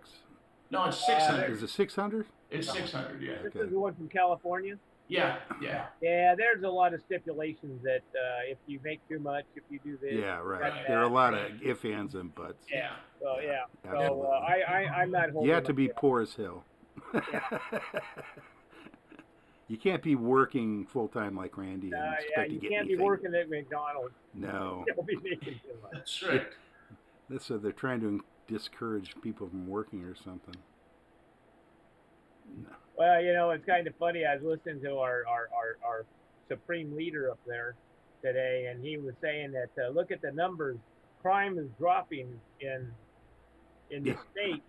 No, it's 600.
Is it 600?
It's 600, yeah.
This is the one from California.
Yeah, yeah.
Yeah, there's a lot of stipulations that if you make too much, if you do this.
Yeah, right.
that,
There are a lot of ifs, ands, and buts.
Yeah. So yeah. So
Absolutely.
I'm not holding.
You have to be
my-
poor as hell. You can't be working full time like Randy and
Yeah,
expect to
you
get
can't
anything.
be working at McDonald's.
No.
You'll be making too much.
That's right.
So they're trying to discourage people from working or something. No.
Well, you know, it's kind of funny. I was listening to our supreme leader up there today, and he was saying that look at the numbers. Crime is dropping in the state,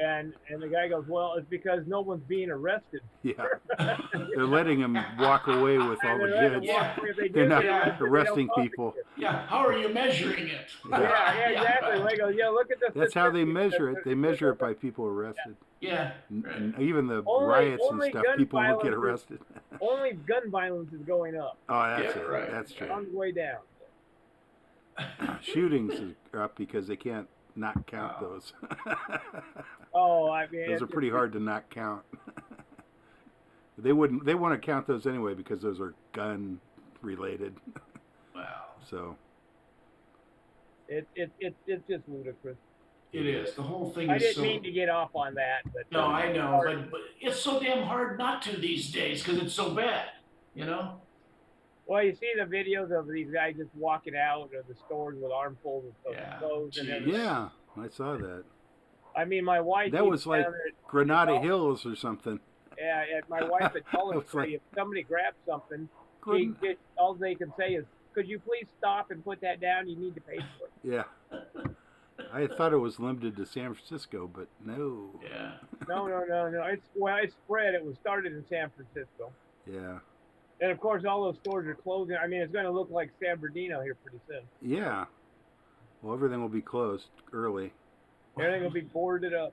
and the guy goes, well, it's because no one's being arrested.
Yeah. They're letting them walk away with all the goods. They're not arresting people.
Yeah, how are you measuring it?
Yeah, exactly. They go, yeah, look at this.
That's how they measure it. They measure it by people arrested.
Yeah.
And even the
Only-
riots and
only
stuff,
gun
people don't get
violence
arrested.
Only gun violence is going up.
Oh, that's
Yeah,
it.
right.
That's true.
On the way down.
Shootings are up because they can't not count those.
Oh, I mean,
Those are pretty hard to not count. They want to count those anyway because those are gun related.
Wow.
So
It's just ludicrous.
It is. The whole thing
I
is
didn't
so...
mean to get off on that, but
No, I know, but it's so damn hard not to these days because it's so bad, you know?
Well, you see the videos of these guys just walking out of the stores with armfuls of clothes and everything.
yeah, I saw that.
I mean, my wife.
That was like
down there at-
Granada Hills or something.
Yeah, at my wife at Cullen
It's like-
if somebody grabs something,
Gran-
all they can say is, "Could you please stop and put that down? You need to pay for it."
Yeah. I thought it was limited to San Francisco, but no.
Yeah.
No. It's spread. It was started in San Francisco,
Yeah.
and of course, all those stores are closing. I mean, it's going to look like San Bernardino here pretty soon.
Yeah. Well, everything will be closed early.
Everything will be boarded up.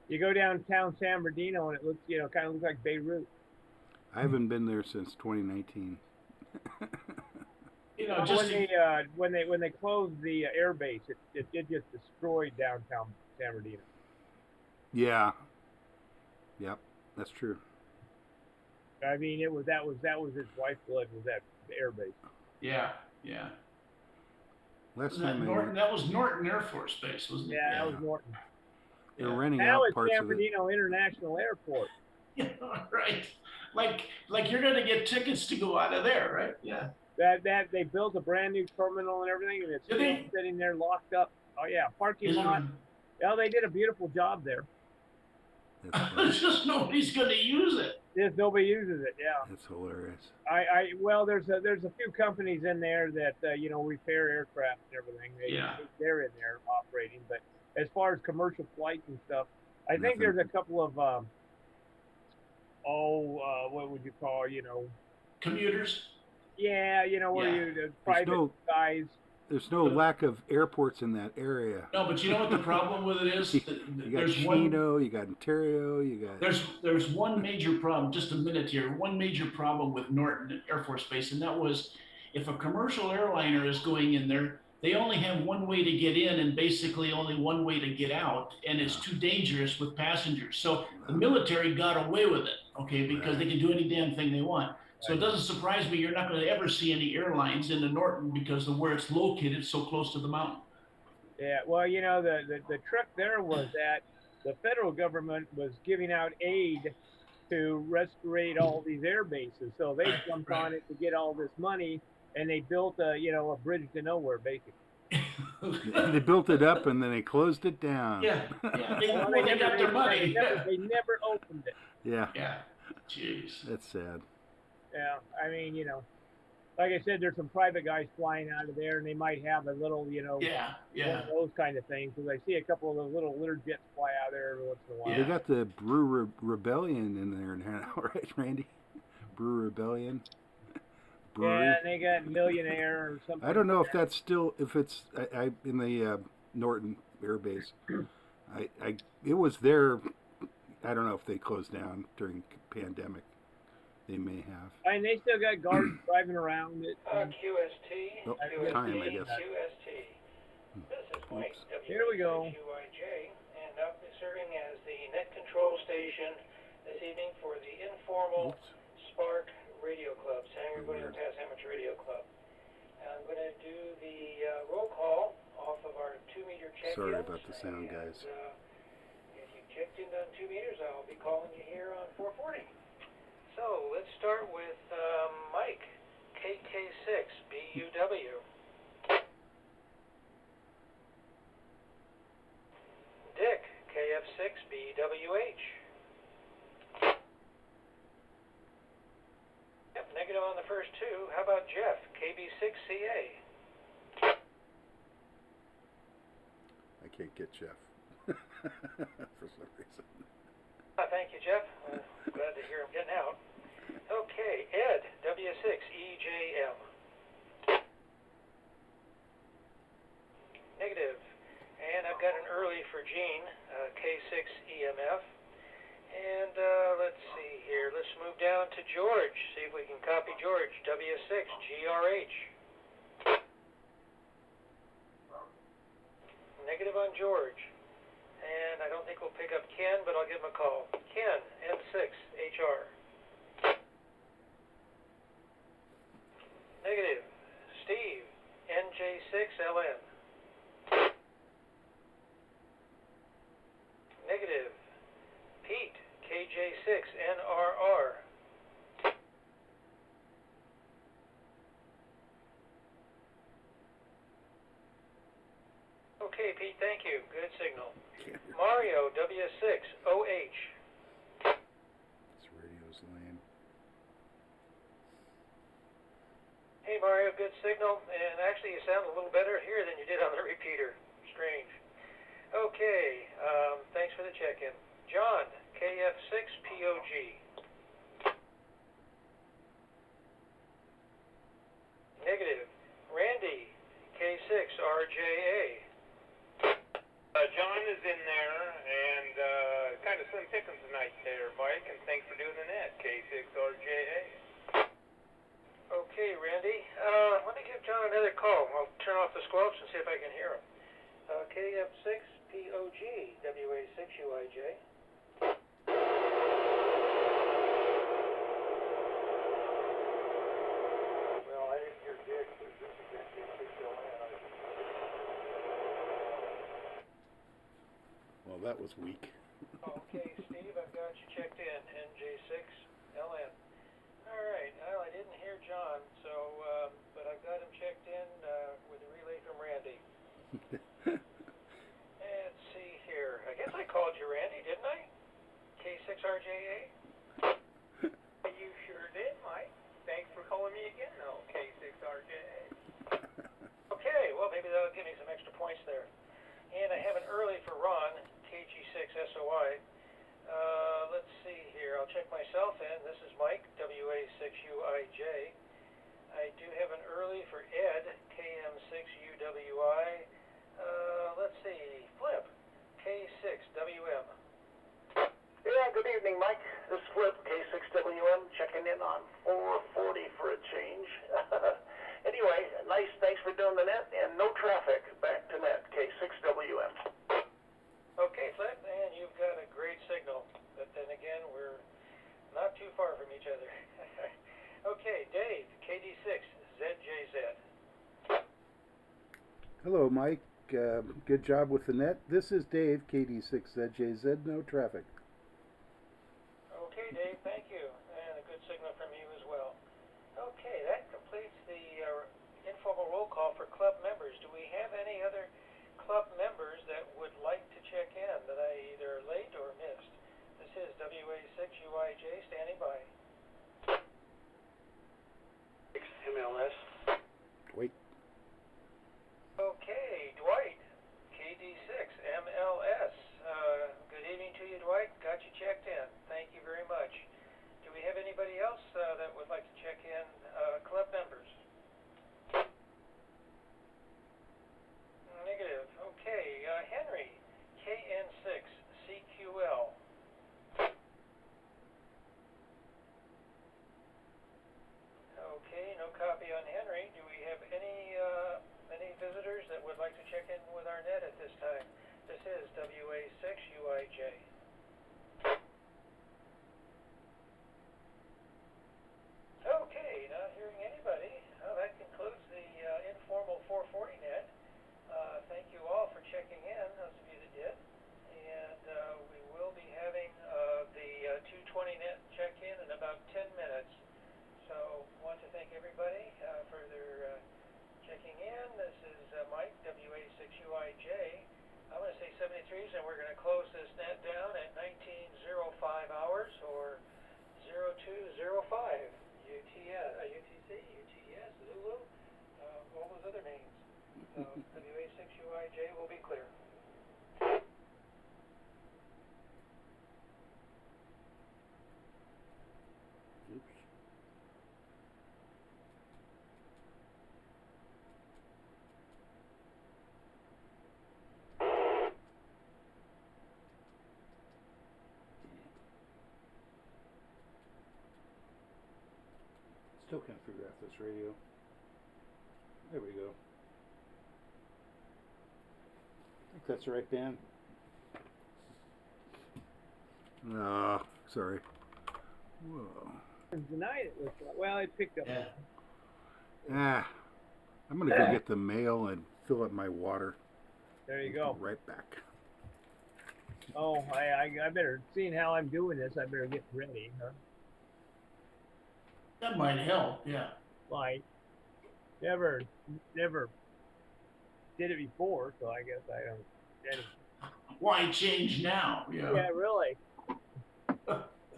You go downtown San Bernardino, and it looks, kind of looks like Beirut.
I haven't been there since 2019.
You know,
Well,
just
when they closed the air base, it just destroyed downtown San Bernardino.
Yeah. Yep, that's true.
I mean, that was its lifeblood, was that air base.
yeah.
Last
That,
time I
Norton,
went,
that was Norton Air Force Base, wasn't it?
Yeah, that was Norton.
they're renting
Now
out
it's
parts
San
of it.
Bernardino International Airport.
Yeah, right. Like you're gonna get tickets to go out of there, right? Yeah.
That they built a brand new terminal and everything, and it's
Did
still
they?
sitting there locked up. Oh yeah, parking
Is it-
lot. Yeah, they did a beautiful job there.
It's just nobody's gonna use it.
Yes, nobody uses it. Yeah.
That's hilarious.
Well, there's a few companies in there that repair aircraft and everything. They're in there operating, but as far as commercial flights and stuff, I think
Nothing.
there's a couple of what would you call,
Commuters.
yeah, where
Yeah.
the private
no-
guys.
There's no lack of airports in that area.
No, but you know what the problem with it is?
You got
There's one.
Chino, you got Ontario, you got...
There's one major problem. Just a minute here. One major problem with Norton Air Force Base, and that was if a commercial airliner is going in there, they only have one way to get in and basically only one way to get out, and it's too dangerous with passengers. So the military got away with it, okay, because they can do any damn thing they want. So it doesn't surprise me you're not going to ever see any airlines in the Norton because of where it's located, so close to the mountain.
Yeah, well, the trick there was that the federal government was giving out aid to restaurate all these air bases, so they jumped on it to get all this money, and they built a bridge to nowhere, basically.
They built it up and then they closed it down.
Yeah.
Well,
They got their money.
They never opened it.
Yeah.
Yeah. Jeez.
That's sad.
Yeah, I mean, like I said, there's some private guys flying out of there, and they might have a little, you know,
Yeah,
one
yeah.
of those kind of things. Because I see a couple of those little Learjets fly out there every once in a while.
Well, they got the Brew Rebellion in there now, right, Randy? Brew Rebellion. Brewery.
Yeah, they got Millionaire or something.
I don't know if that's still, if it's I in the Norton Air Base. It was there. I don't know if they closed down during pandemic. They may have.
And they still got guards driving around it.
QST.
Oh,
QST.
time, I guess.
QST. This is Mike.
Here we go.
WUIJ, and I'll be serving as the net control station this evening for the informal SPARC Radio Club, San Gorgonio Pass Amateur Radio Club. I'm going to do the roll call off of our 2-meter check-ins.
Sorry about the sound, guys.
If you checked in on 2 meters, I'll be calling you here on 440. So let's start with Mike, KK6, BUW. Dick, KF6, BWH. Yep, negative on the first 2. How about Jeff, KB6CA?
I can't get Jeff for some reason.
Thank you, Jeff. Glad to hear him getting out. Okay, Ed, W6EJM. Negative. And I've got an early for Gene, K6EMF. And let's see here. Let's move down to George. See if we can copy George, W6GRH. Negative on George. And I don't think we'll pick up Ken, but I'll give him a call. Ken, N6HR. Negative. Steve, NJ6LN. Negative. Pete, KJ6NRR. Okay, Pete, thank you. Good signal. Mario, W6OH.
This radio's lame.
Hey, Mario, good signal. And actually, you sound a little better here than you did on the repeater. Strange. Okay, thanks for the check-in. John, KF6POG. Negative. Randy, K6RJA.
John is in there, and kind of slim pickings tonight there, Mike, and thanks for doing the net, K6RJA.
Okay, Randy. Let me give John another call. I'll turn off the squelch and see if I can hear him. KF6POG, WA6UIJ. Well, I didn't hear Dick, but this is NJ6LN.
Well, that was weak.
Okay, Steve, I've got you checked in, NJ6LN. All right, well, I didn't hear John, so, but I've got him checked in with a relay from Randy. Let's see here. I guess I called you Randy, didn't I? K6RJA?
You sure did, Mike. Thanks for calling me again, though, K6RJA.
Okay, well, maybe that'll give me some extra points there. And I have an early for Ron, KG6SOI. Let's see here. I'll check myself in. This is Mike, WA6UIJ. I do have an early for Ed, KM6UWI. Let's see. Flip, K6WM.
Yeah, good evening, Mike. This is Flip, K6WM, checking in on 440 for a change. Anyway, nice, thanks for doing the net, and no traffic. Back to net, K6WM.
Okay, Flip, and you've got a great signal. But then again, we're not too far from each other. Okay, Dave, KD6ZJZ.
Hello, Mike. Good job with the net. This is Dave, KD6ZJZ. No traffic.
Okay, Dave, thank you. And a good signal from you as well. Okay, that completes the informal roll call for club members. Do we have any other club members that would like to check in that I either late or missed? This is WA6UIJ standing by.
MLS
and we're going to close this net down at 19:05 hours or 02:05. UTC, UTS, Zulu, all those other names. So WA6UIJ will be clear.
Still can't figure out this radio. There we go. I think that's the right band. No, sorry. Whoa.
Tonight it looks like. Well, it picked up.
Yeah.
Ah, I'm gonna go get the mail and fill up my water.
There you go.
Right back.
Oh, I better, seeing how I'm doing this, I better get ready, huh?
That might help, yeah.
Like, never did it before, so I guess I don't. Anyway.
Why change now? Yeah.
Yeah, really.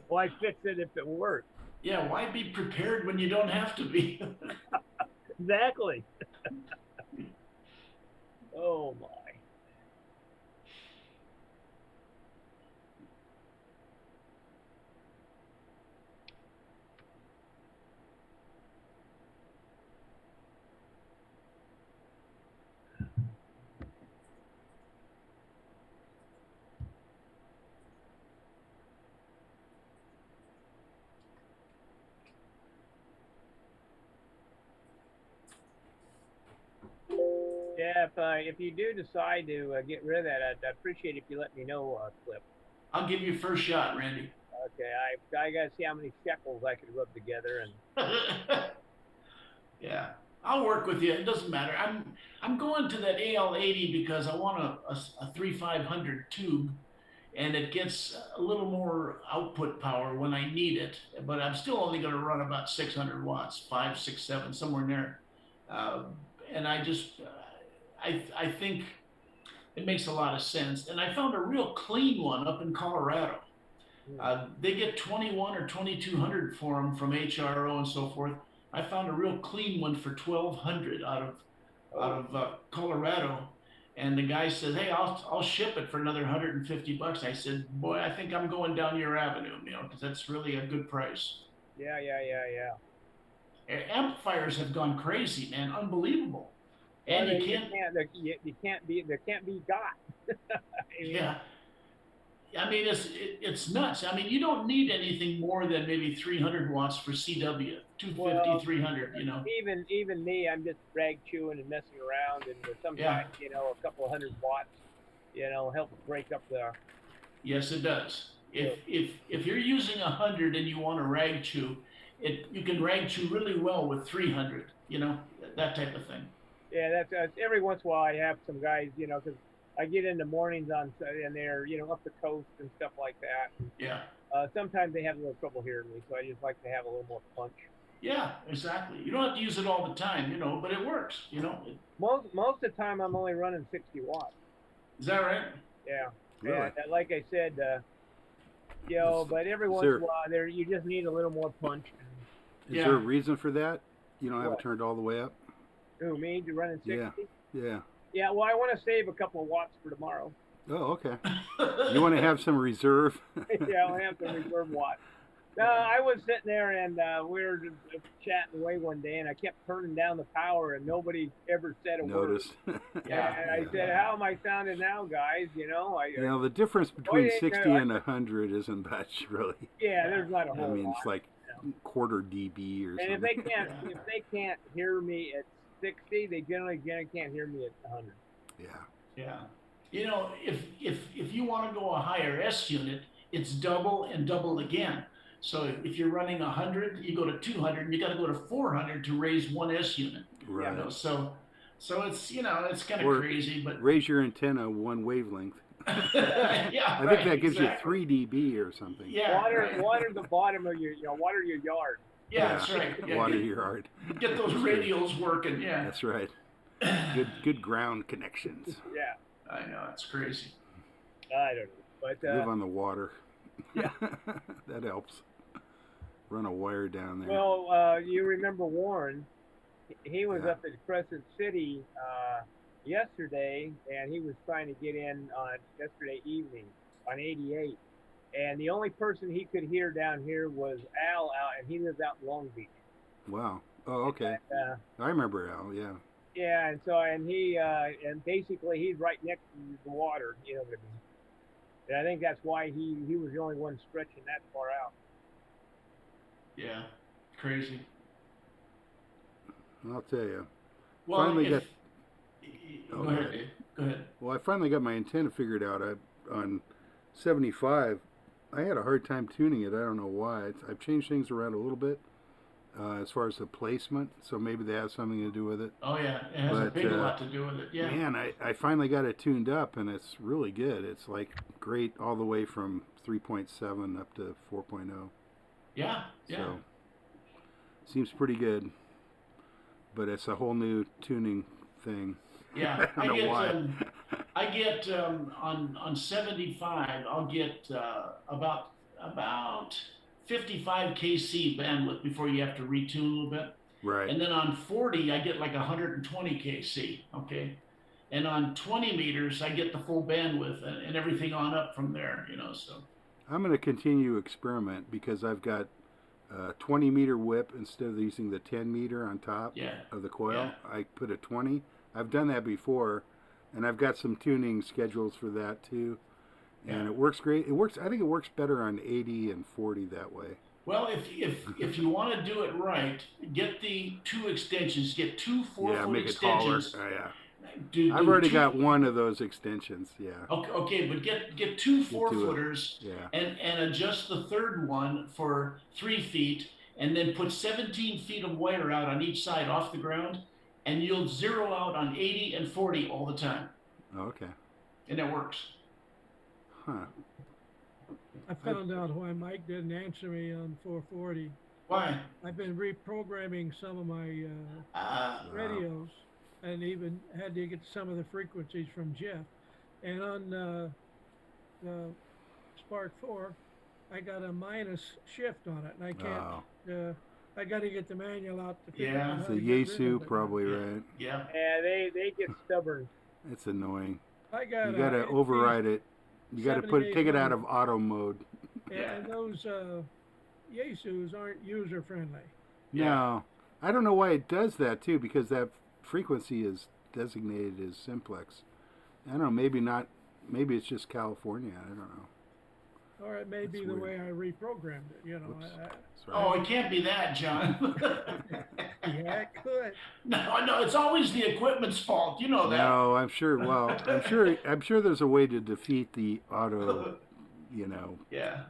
Why fix it if it works?
Yeah, why be prepared when you don't have to be?
Exactly. Oh my. Yeah, if you do decide to get rid of that, I'd appreciate if you let me know, Clip.
I'll give you first shot, Randy.
Okay, I gotta see how many shekels I can rub together and.
Yeah, I'll work with you. It doesn't matter. I'm going to that AL80 because I want a 3500 tube, and it gets a little more output power when I need it. But I'm still only going to run about 600 watts, 5, 6, 7, somewhere in there. And I just, I think it makes a lot of sense. And I found a real clean one up in Colorado. They get 21 or 2200 for them from HRO and so forth. I found a real clean one for 1200 out of Colorado, and the guy says, "Hey, I'll ship it for another $150." I said, "Boy, I think I'm going down your avenue, because that's really a good price."
Yeah.
Amplifiers have gone crazy, man, unbelievable, and
well,
you can't
be got.
Yeah. I mean, it's nuts. I mean, you don't need anything more than maybe 300 watts for CW, 250, 300,
Even me, I'm just drag chewing and messing around, and sometimes, a couple of 100 watts, helps break up the.
Yes, it does. If you're using 100 and you want to rag chew, you can rag chew really well with 300, that type of thing.
Yeah, that's every once in a while I have some guys, because I get into mornings and they're, up the coast and stuff like that.
Yeah.
Sometimes they have a little trouble hearing me, so I just like to have a little more punch.
Yeah, exactly. You don't have to use it all the time, but it works,
Most of the time I'm only running 60 watts.
Is that right?
Yeah.
Really?
And like I said, but every once in a while you just need a little more punch.
Is there a reason for that? You don't have it turned all the way up?
Who, me, to running 60?
Yeah.
Yeah, well, I want to save a couple of watts for tomorrow.
Oh, okay. You want to have some reserve?
Yeah, I'll have some reserve watts. No, I was sitting there and we were just chatting away one day, and I kept turning down the power, and nobody ever said a word. Yeah. And I said, "How am I sounding now, guys?"
The difference between 60 and 100 isn't much, really.
Yeah, there's not a whole lot.
I mean, it's like quarter dB or something.
And if they can't hear me at 60, they generally can't hear me at 100.
Yeah. If you want to go a higher S unit, it's double and double again. So if you're running 100, you go to 200, and you got to go to 400 to raise one S unit.
Right.
So it's it's kind of crazy, but
raise your antenna one wavelength.
Yeah.
I think that gives you 3 dB or something.
Yeah.
Water the bottom of your water your yard.
Yeah, that's right. Yeah,
water your yard.
Get those radios working. Yeah.
That's right. Good ground connections.
Yeah.
I know, it's crazy.
I don't know, but
Live on the water. Yeah. That helps. Run a wire down there.
well, you remember Warren? He was
Yeah.
up at Crescent City yesterday, and he was trying to get in on yesterday evening on 88. And the only person he could hear down here was Al out, and he lives out in Long Beach.
Wow. Oh, okay.
And,
I remember Al, yeah.
yeah, and so he and basically he's right next to the water, you know what I mean? And I think that's why he was the only one stretching that far out.
Yeah, crazy.
I'll tell you.
Well,
Finally
if,
got.
go ahead, Dave. Go ahead.
Well, I finally got my antenna figured out. On 75, I had a hard time tuning it. I don't know why. I've changed things around a little bit as far as the placement, so maybe that has something to do with it.
Oh yeah, it has a big lot to do with it. Yeah.
Man, I finally got it tuned up, and it's really good. It's like great all the way from 3.7 up to 4.0.
Yeah, yeah.
So seems pretty good, but it's a whole new tuning thing.
Yeah,
I don't know why.
I get on 75. I'll get about 55 kc bandwidth before you have to retune a little bit.
Right.
And then on 40, I get like 120 kc. Okay. And on 20 meters, I get the full bandwidth and everything on up from there. You know, so.
I'm going to continue to experiment because I've got 20 meter whip instead of using the 10 meter on top of the coil.
Yeah.
I put a 20. I've done that before, and I've got some tuning schedules for that too. And it works great. It works. I think it works better on 80 and 40 that way.
Well, if you want to do it right, get the two extensions. Get two 4-foot
make
extensions.
it taller. Yeah. I've already got one of those extensions. Yeah.
Okay, but get two 4-footers and adjust the third one for 3 feet, and then put 17 feet of wire out on each side off the ground, and you'll zero out on 80 and 40 all the time.
Okay.
And it works.
Huh.
I found out why Mike didn't answer me on 440.
Why?
I've been reprogramming some of my radios, and even had to get some of the frequencies from Jeff. And on the SPARC 4, I got a minus shift on it, and I can't. I got to get the manual out to figure out.
It's a Yaesu, probably, right?
Yeah.
Yeah, they get stubborn.
It's annoying.
I got.
You got to override it. You got to take it out of auto mode.
Yeah, and those Yaesus aren't user friendly.
No, I don't know why it does that too, because that frequency is designated as simplex. I don't know. Maybe not. Maybe it's just California. I don't know.
Or it may be the way I reprogrammed it. You know.
Oh, it can't be that, John.
Yeah, it could.
No, it's always the equipment's fault. You know that.
No, I'm sure. Well, I'm sure there's a way to defeat the auto,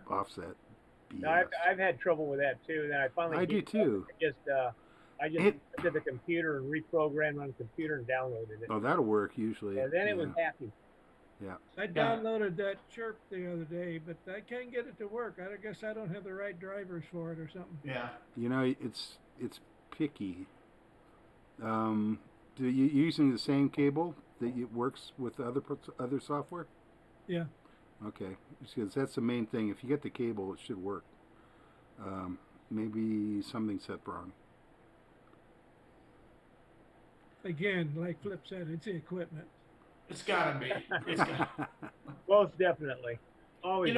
offset. BS.
No, I've had trouble with that too. Then I finally.
I do too.
I just did the computer and reprogrammed on the computer and downloaded it.
Oh, that'll work usually.
And then it was happy.
Yeah.
I downloaded that chirp the other day, but I can't get it to work. I guess I don't have the right drivers for it or something.
Yeah.
You know, it's picky. Do you using the same cable that works with other software?
Yeah.
Okay, because that's the main thing. If you get the cable, it should work. Maybe something's set wrong.
Again, like Flip said, it's the equipment.
It's gotta be.
Most definitely. Always.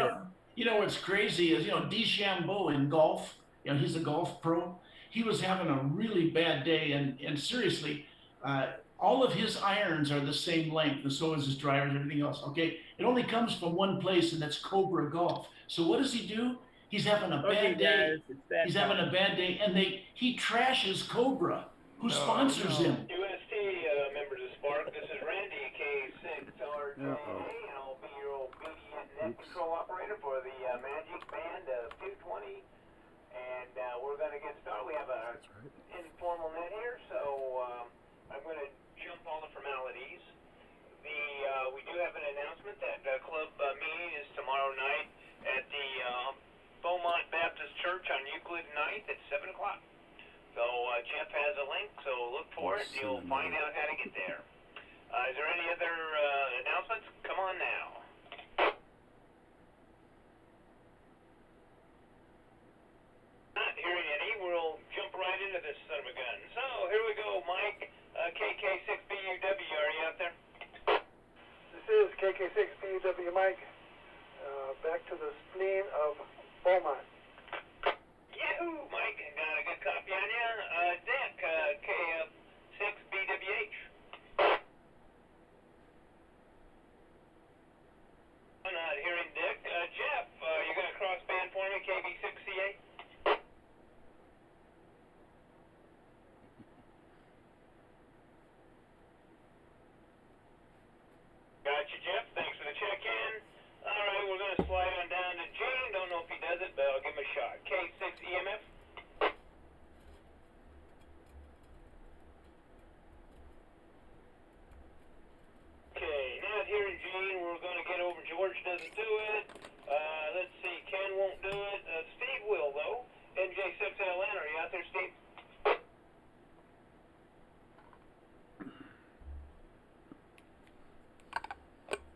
You know what's crazy is DeChambeau in golf. He's a golf pro. He was having a really bad day, and seriously, all of his irons are the same length, and so is his drivers and everything else. Okay, it only comes from one place, and that's Cobra Golf. So what does he do? He's having a bad day. He's having a bad day, and he trashes Cobra, who sponsors him.
UST members of SPARC, this is Randy K6RJ, and I'll be your old BD net control operator for the Magic Band 220. And we're going to get started. We have an informal net here, so I'm going to jump all the formalities. We do have an announcement that the club meeting is tomorrow night at the Beaumont Baptist Church on Euclid 9th at 7 o'clock. So Jeff has a link, so look for it. You'll find out how to get there. Is there any other announcements? Come on now.
at this son of a gun. So, here we go, Mike. KK6BUW, are you out there?
This is KK6BUW Mike. Back to the spleen of Beaumont.
Yahoo, Mike. Got a good copy on you. Dick, KF6BWH. I'm not hearing Dick. Jeff, you got a crossband for me, KB6CA? Gotcha, Jeff. Thanks for the check-in. All right, we're going to slide on down to Gene. Don't know if he does it, but I'll give him a shot. K6EMF. Okay, not hearing Gene. We're going to get over. George doesn't do it. Let's see. Ken won't do it. Steve will, though. NJ6LN. Are you out there, Steve?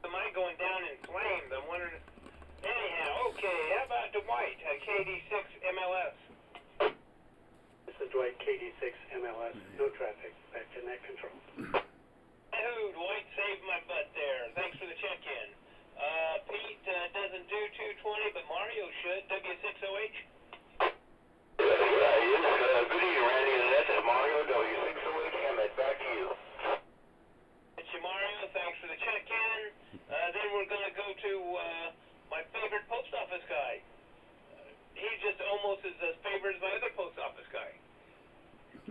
Am I going down in flames? I'm wondering. Anyhow, okay. How about Dwight, KD6MLS?
This is Dwight, KD6MLS. No traffic. Back to net control.
Yahoo, Dwight saved my butt there. Thanks for the check-in. Pete doesn't do 220, but Mario should. W6OH.
Yeah, he is. Good evening, Randy and Annette. This is Mario, W6OH. Hammett, back to you.
It's you, Mario. Thanks for the check-in. Then we're going to go to my favorite post office guy. He's just almost as favorite as my other post office guy.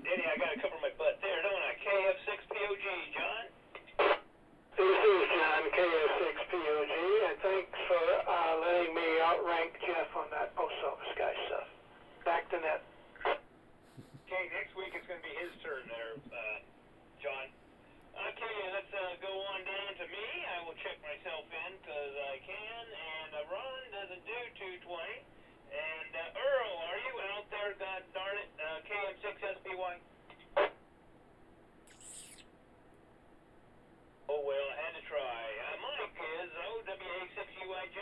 Anyhow, I got to cover my butt there, don't I? KF6POG, John?
This is John, KF6POG, and thanks for letting me outrank Jeff on that post office guy stuff. Back to net.
Okay, next week it's going to be his turn there, John. Okay, let's go on down to me. I will check myself in because I can. And Ron doesn't do 220. And Earl, are you out there? God darn it. KM6SBY. Oh, well, I had to try. Mike is OWA6UIJ.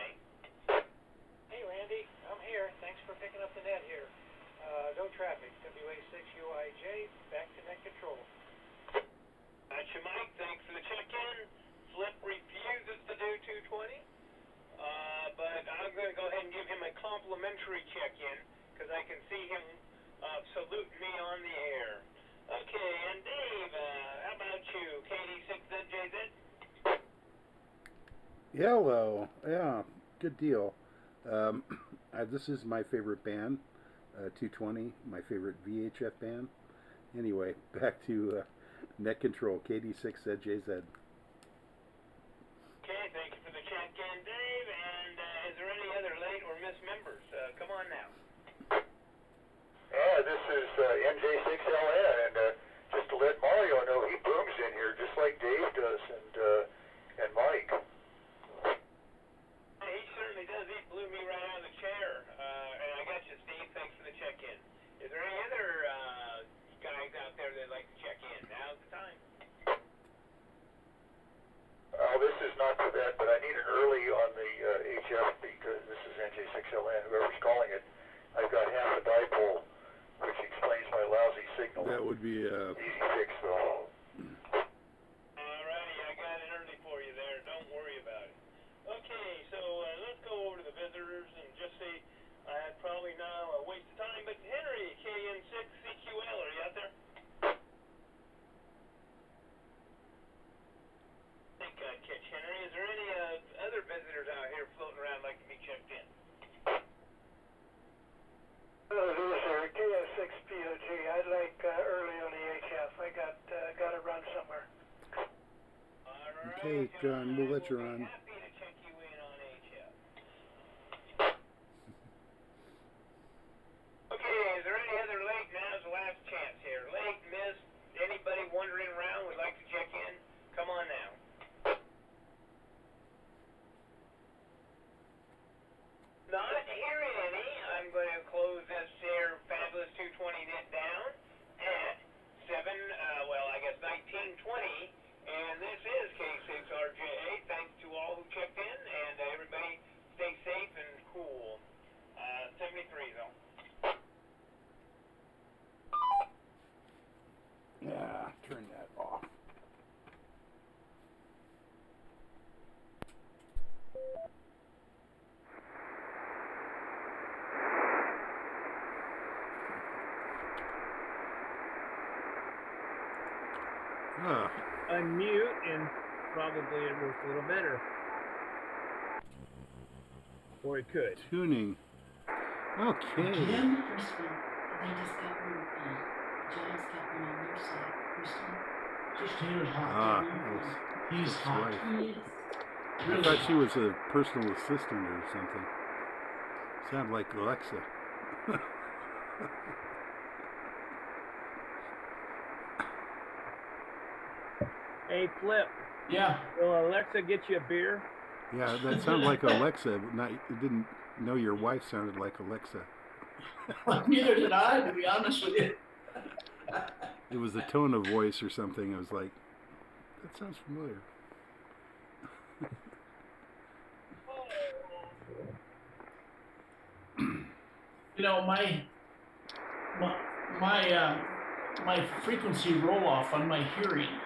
Hey, Randy, I'm here. Thanks for picking up the net here. No traffic. WA6UIJ, back to net control.
Gotcha, Mike. Thanks for the check-in. Flip refuses to do 220. But I'm going to go ahead and give him a complimentary check-in because I can see him saluting me on the air. Okay, and Dave, how about you? KD6ZJZ?
Hello. Yeah, good deal. This is my favorite band, 220, my favorite VHF band. Anyway, back to net control, KD6ZJZ.
Okay, thank you for the check-in, Dave. And is there any other late or missed members? Come on now.
Yeah, this is NJ6LN, and just to let Mario know, he booms in here just like Dave does, and Mike.
He certainly does. He blew me right out of the chair. And I got you, Steve. Thanks for the check-in. Is there any other guys out there that like to check in? Now's the time.
This is not for that, but I need an early on the HF because this is NJ6LN, whoever's calling it. I've got half a dipole, which explains my lousy signal.
That would be
easy fix, though.
Alrighty, I got it early for you there. Don't worry about it. Okay, so let's go over to the visitors and just say I had probably now a waste of time, but Henry, KN6CQL, are you out there? I think I'd catch Henry. Is there any other visitors out here floating around like to be checked in?
Hello, sir. KF6POG. I'd like early on the HF. I got to run somewhere.
Okay, John, we'll let you run.
Happy to check you in on HF. Okay, is there any other late? Now's the last chance here. Late, missed, anybody wandering around would like to check in? Come on now. Not hearing any. I'm going to close this here fabulous 220 net down at 19:20. And this is K6RJ8. Thanks to all who
unmute, and probably it works a little better. Or it could.
Tuning. Okay.
Again? First one. They just got one. John's got one on their side. First one.
Just Taylor's hot. He's hot.
Wife.
He is.
I thought she was a personal assistant or something. Sounded like Alexa.
Hey, Flip.
Yeah.
Will Alexa get you a beer?
Yeah, that sounded like Alexa. But it didn't know your wife sounded like Alexa.
Neither did I, to be honest with you.
It was the tone of voice or something. I was like, that sounds familiar.
You know, my frequency roll off on my hearing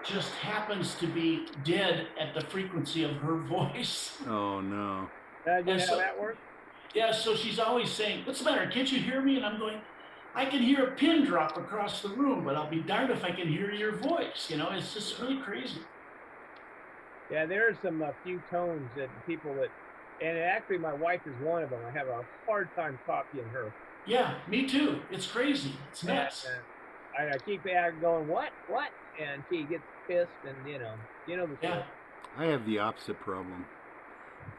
just happens to be dead at the frequency of her voice.
Oh no.
You know how that works?
Yeah, so she's always saying, "What's the matter? Can't you hear me?" And I'm going, I can hear a pin drop across the room, but I'll be darned if I can hear your voice. You know, it's just really crazy.
Yeah, there are some few tones that people that, and actually my wife is one of them. I have a hard time copying her.
Yeah, me too. It's crazy. It's nuts.
I keep going, what? And she gets pissed, and you know the
yeah.
I have the opposite problem.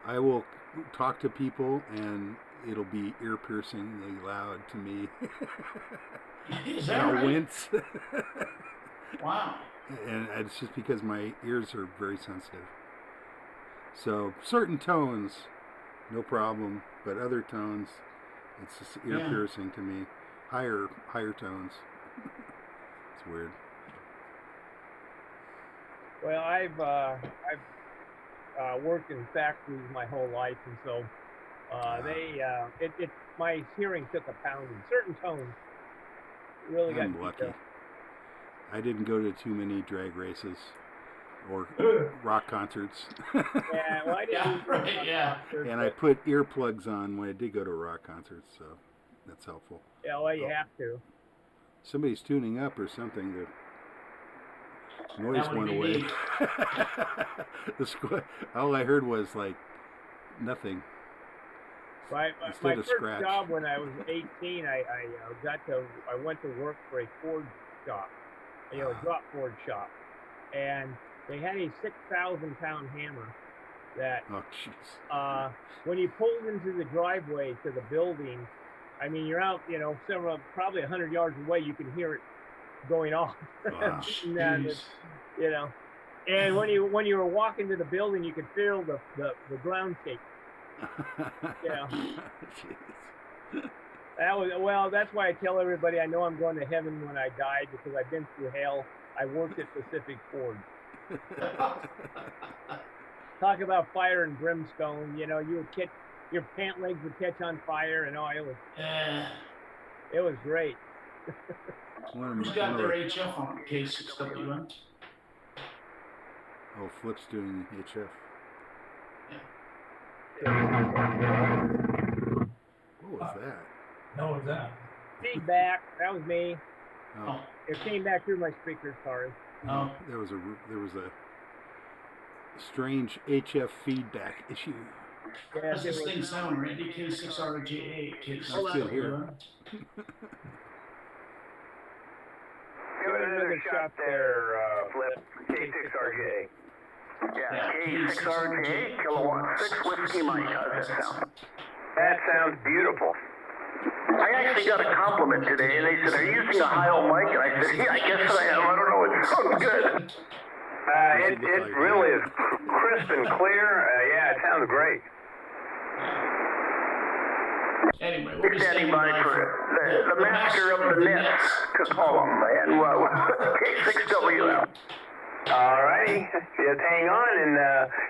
I will talk to people, and it'll be ear-piercingly loud to me.
Is that
I'll
right?
wince.
Wow.
And it's just because my ears are very sensitive. So certain tones, no problem, but other tones, it's just ear-piercing to me. Higher tones. It's weird.
Well, I've worked in factories my whole life, and so my hearing took a pounding. Certain tones really got.
I'm lucky. I didn't go to too many drag races or rock concerts.
Yeah, well, I didn't.
Yeah.
And I put earplugs on when I did go to rock concerts, so that's helpful.
Yeah, well, you have to.
Somebody's tuning up or something. The noise went away. All I heard was like nothing.
My first
scratch.
job when I was 18, I went to work for a Ford shop, a drop Ford shop, and they had a 6,000-pound hammer that when you pulled into the driveway to the building, I mean, you're out, probably 100 yards away, you can hear it going off. And when you were walking to the building, you could feel the ground shake. That's why I tell everybody I know I'm going to heaven when I die, because I've been through hell. I worked at Pacific Ford. Talk about fire and brimstone. You would catch, your pant legs would catch on fire, and it was great.
Who's got their HF on K6WM?
Oh, Flip's doing HF. What was that?
What was that?
Feedback. That was me.
Oh.
It came back through my speakers, sorry.
Oh. There was a strange HF feedback issue.
How does this thing sound, Randy? K6RJA, K6WM.
Give it another shot there, Flip. K6RJA. Yeah, K6RJA, kilowatt 6 whiskey Mike. How does that sound? That sounds beautiful. I actually got a compliment today, and they said, "Are you using a Heil mic?" And I said, "Yeah, I guess I am. I don't know. It sounds good." It really is crisp and clear. Yeah, it sounds great.
Anyway,
we're standing by for the master of the nets to call him, and K6WM. All righty, just hang on, and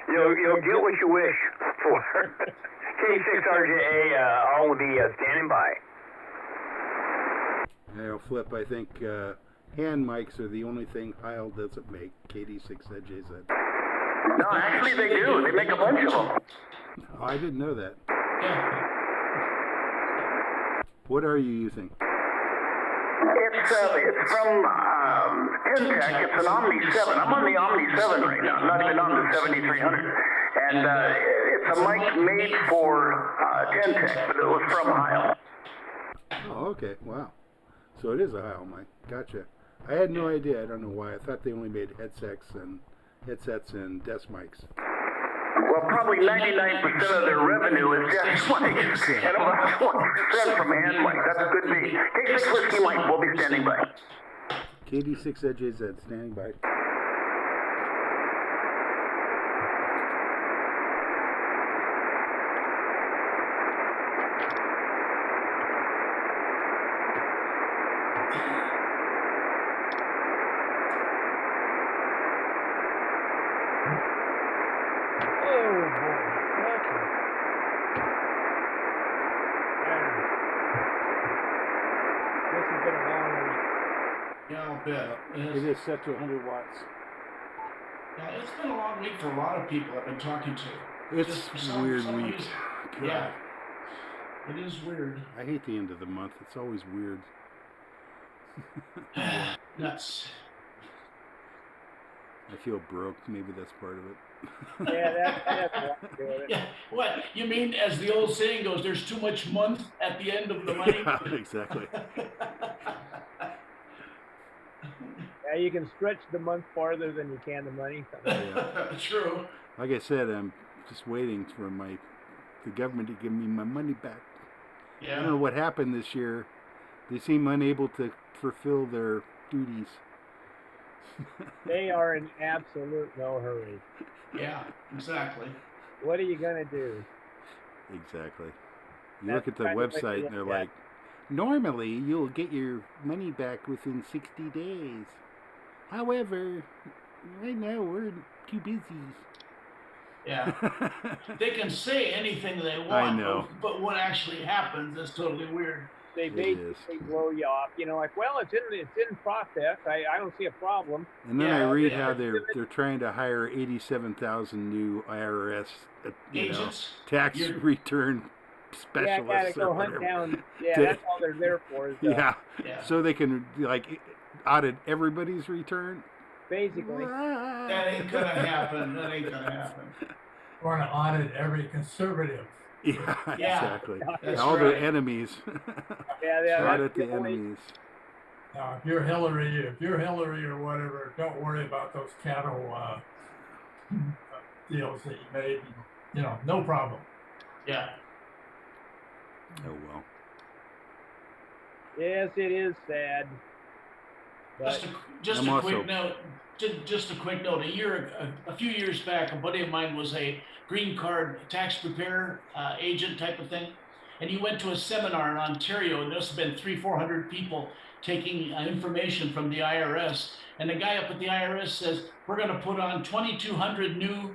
you'll get what you wish for. K6RJA, I'll be standing by.
Flip, I think hand mics are the only thing Heil doesn't make. KD6JZ.
No, actually they do. They make a bunch of them.
Oh, I didn't know that. What are you using?
It's from Intech. It's an Omni 7. I'm on the Omni 7 right now. I'm not even on the 7300. And it's a mic made for Gentech, but it was from Heil.
Oh, okay. Wow. So it is a Heil mic. Gotcha. I had no idea. I don't know why. I thought they only made headsets and desk mics.
Well, probably 99% of their revenue is desk mics, and about 20% from hand mics. That's good beat. K6 Whiskey Mike, we'll be standing by.
KD6ZJZ standing by. It is set to 100 watts.
Yeah, it's been a long week for a lot of people I've been talking to.
It's a weird week.
Yeah, it is weird.
I hate the end of the month. It's always weird.
Nuts.
I feel broke. Maybe that's part of it.
Yeah, that's what.
Yeah, what? You mean, as the old saying goes, there's too much month at the end of the money?
Yeah, exactly.
Yeah, you can stretch the month farther than you can the money.
Yeah.
True.
Like I said, I'm just waiting for the government to give me my money back.
Yeah.
I don't know what happened this year. They seem unable to fulfill their duties.
They are in absolute no hurry.
Yeah, exactly.
What are you going to do?
Exactly. You look at the website and they're like, normally you'll get your money back within 60 days. However, right now we're too busy.
Yeah. They can say anything they want,
I know.
But what actually happens is totally weird.
They basically blow you off. You know, like, well, it's in process. I don't see a problem.
And then I read how they're trying to hire 87,000 new IRS tax return specialists.
Yeah, gotta go hunt down. Yeah, that's all they're there for.
Yeah, so they can audit everybody's return.
Basically.
That ain't gonna happen. That ain't gonna happen.
We're gonna audit every conservative.
Yeah, exactly.
That's
all
right.
their enemies. Audit the enemies.
Now, if you're Hillary or whatever, don't worry about those cattle deals that you made. You know, no problem.
Yeah.
Oh well.
Yes, it is sad.
Just a quick note. Just a quick note. A few years back, a buddy of mine was a green card tax preparer agent type of thing, and he went to a seminar in Ontario, and there must have been 300-400 people taking information from the IRS. And the guy up at the IRS says, "We're going to put on 2,200 new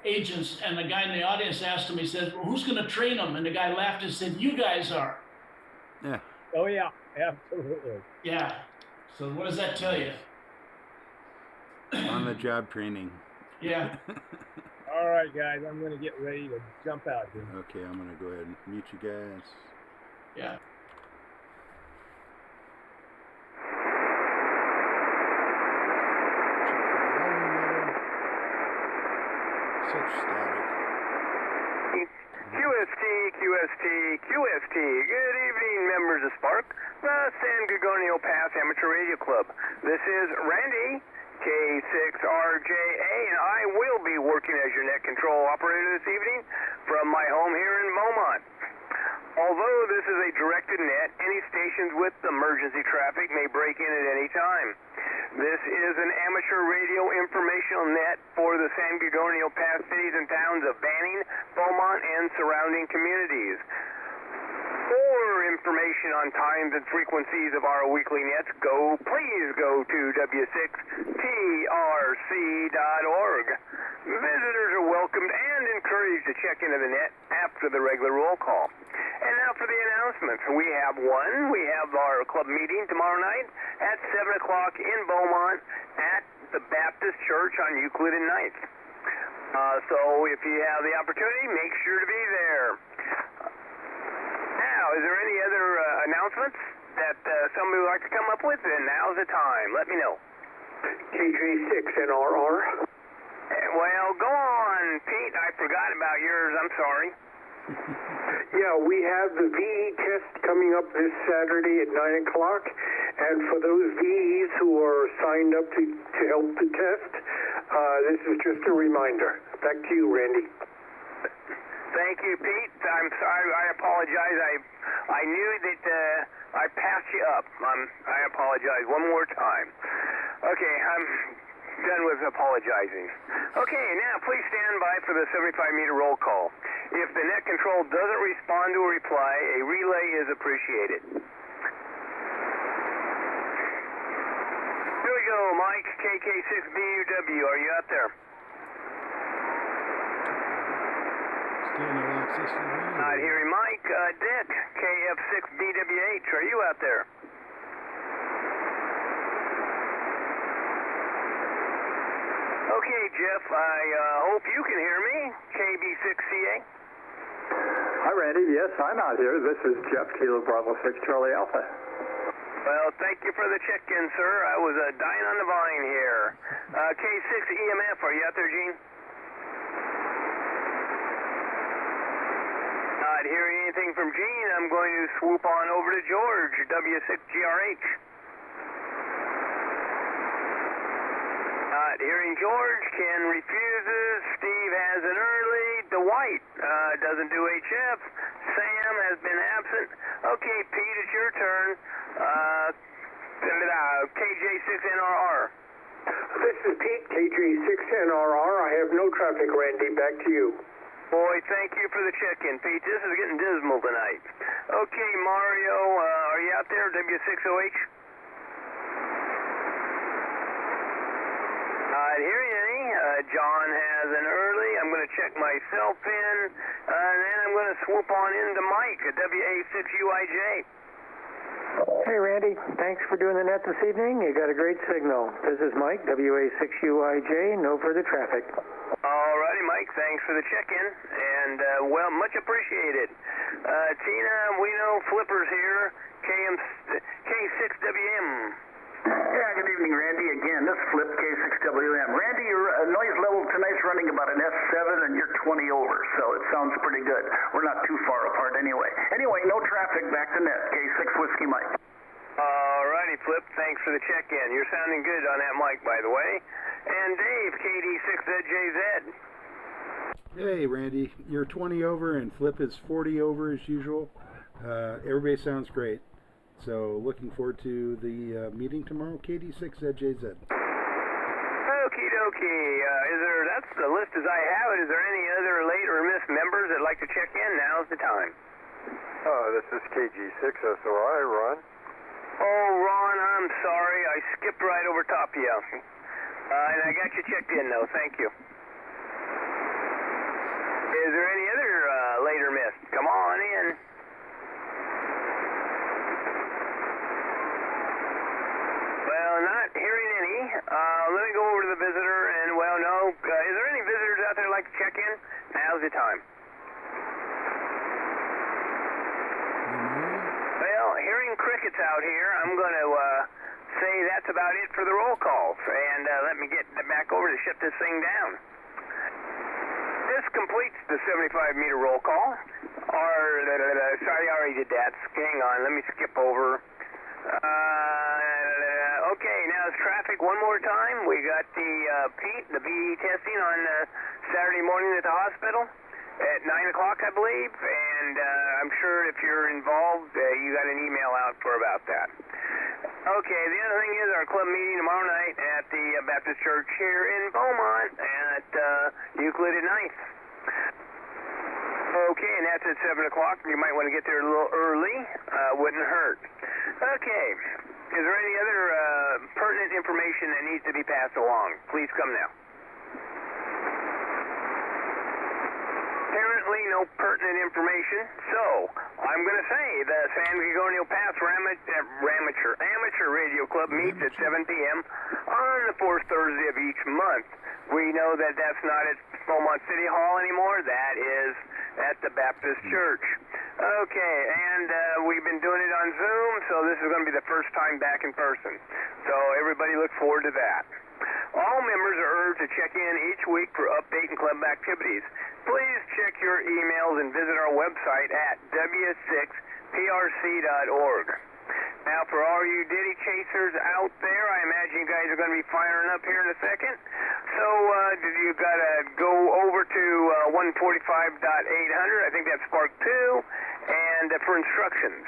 agents." And the guy in the audience asked him, he said, "Well, who's going to train them?" And the guy laughed and said, "You guys are."
Yeah.
Oh yeah, absolutely.
Yeah. So what does that tell you?
On the job training.
Yeah.
All right, guys, I'm going to get ready to jump out here.
Okay, I'm going to go ahead and mute you guys.
Yeah.
Such static.
QST. Good evening, members of SPARC, the San Gorgonio Pass Amateur Radio Club. This is Randy, K6RJA, and I will be working as your net control operator this evening from my home here in Beaumont. Although this is a directed net, any stations with emergency traffic may break in at any time. This is an amateur radio informational net for the San Gorgonio Pass cities and towns of Banning, Beaumont, and surrounding communities. For information on times and frequencies of our weekly nets, please go to w6trc.org. Visitors are welcomed and encouraged to check into the net after the regular roll call. And now for the announcements. We have our club meeting tomorrow night at 7 o'clock in Beaumont at the Baptist Church on Euclid and 9th. So if you have the opportunity, make sure to be there. Now, is there any other announcements? that somebody would like to come up with, then now's the time. Let me know.
KJ6NRR.
Well, go on, Pete. I forgot about yours. I'm sorry.
Yeah, we have the VE test coming up this Saturday at 9 o'clock. And for those VEs who are signed up to help the test, this is just a reminder. Back to you, Randy.
Thank you, Pete. I'm sorry. I apologize. I knew that I passed you up. I apologize one more time. Okay, I'm done with apologizing. Okay, now please stand by for the 75-meter roll call. If the net control doesn't respond to a reply, a relay is appreciated. Here we go, Mike, KK6BUW. Are you out there?
Still no access to the radio.
Not hearing Mike. Dick, KF6BWH. Are you out there? Okay, Jeff, I hope you can hear me. KB6CA.
Hi, Randy. Yes, I'm out here. This is Jeff Kilo Bravo 6 Charlie Alpha.
Well, thank you for the check-in, sir. I was dying on the vine here. K6EMF, are you out there, Gene? Not hearing anything from Gene. I'm going to swoop on over to George, W6GRH. Not hearing George. Ken refuses. Steve has an early. Dwight doesn't do HF. Sam has been absent. Okay, Pete, it's your turn. KJ6NRR.
This is Pete, KJ6NRR. I have no traffic, Randy. Back to you.
Boy, thank you for the check-in, Pete. This is getting dismal tonight. Okay, Mario, are you out there, W6OH? Not hearing any. John has an early. I'm going to check my cell pin, and then I'm going to swoop on into Mike at WA6UIJ.
Hey, Randy. Thanks for doing the net this evening. You got a great signal. This is Mike, WA6UIJ. No further traffic.
All righty, Mike. Thanks for the check-in, and, well, much appreciated. Tina, we know Flipper's here. K6WM.
Yeah, good evening, Randy. Again, this is Flip, K6WM. Randy, your noise level tonight's running about an S7, and you're 20 over, so it sounds pretty good. We're not too far apart anyway. Anyway, no traffic, back to net. K6 Whiskey Mike.
All righty, Flip. Thanks for the check-in. You're sounding good on that mic, by the way. And Dave, KD6ZJZ.
Hey, Randy. You're 20 over, and Flip is 40 over as usual. Everybody sounds great. So, looking forward to the meeting tomorrow, KD6ZJZ.
Okie dokie. That's the list as I have it. Is there any other late or missed members that'd like to check in? Now's the time.
This is KG6SOI, Ron.
Oh, Ron, I'm sorry. I skipped right over top of you. And I got you checked in, though. Thank you. Is there any other late or missed? Come on in. Not hearing any. Let me go over to the visitor and, well, no. Is there any visitors out there who'd like to check in? Now's the time. Well, hearing crickets out here, I'm going to say that's about it for the roll call. And let me get back over to shut this thing down. This completes the 75-meter roll call. Sorry, I already did that. Hang on, let me skip over. Okay, now it's traffic one more time. We got the Pete, the VE testing on Saturday morning at the hospital at 9 o'clock, I believe. And I'm sure if you're involved, you got an email out for about that. Okay, the other thing is our club meeting tomorrow night at the Baptist Church here in Beaumont at Euclid at 9th. Okay, and that's at 7 o'clock. You might want to get there a little early. Wouldn't hurt. Okay. Is there any other pertinent information that needs to be passed along? Please come now. Apparently no pertinent information, so I'm going to say the San Gorgonio Pass Amateur Radio Club meets at 7 p.m. on the fourth Thursday of each month. We know that that's not at Beaumont City Hall anymore. That is at the Baptist Church. Okay, and we've been doing it on Zoom, so this is going to be the first time back in person. So everybody look forward to that. All members are urged to check in each week for update and club activities. Please check your emails and visit our website at w6prc.org. Now, for all you Diddy chasers out there, I imagine you guys are going to be firing up here in a second. So, you got to go over to 145.800. I think that's SPARC 2. And for instructions.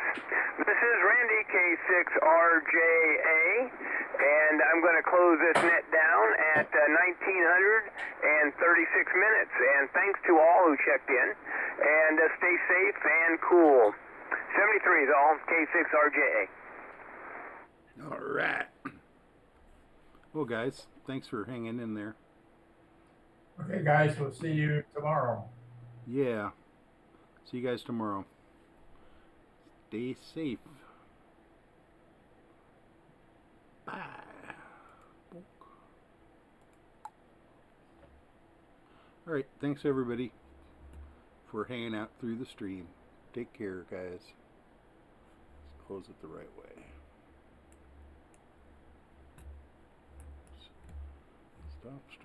This is Randy, K6RJA, and I'm going to close this net down at 1936 minutes. And thanks to all who checked in, and stay safe and cool. 73 is all, K6RJA.
All right. Well, guys, thanks for hanging in there.
Okay, guys, we'll see you tomorrow.
Yeah. See you guys tomorrow. Stay safe. Bye. All right. Thanks, everybody, for hanging out through the stream. Take care, guys. Let's close it the right way. Stop stream.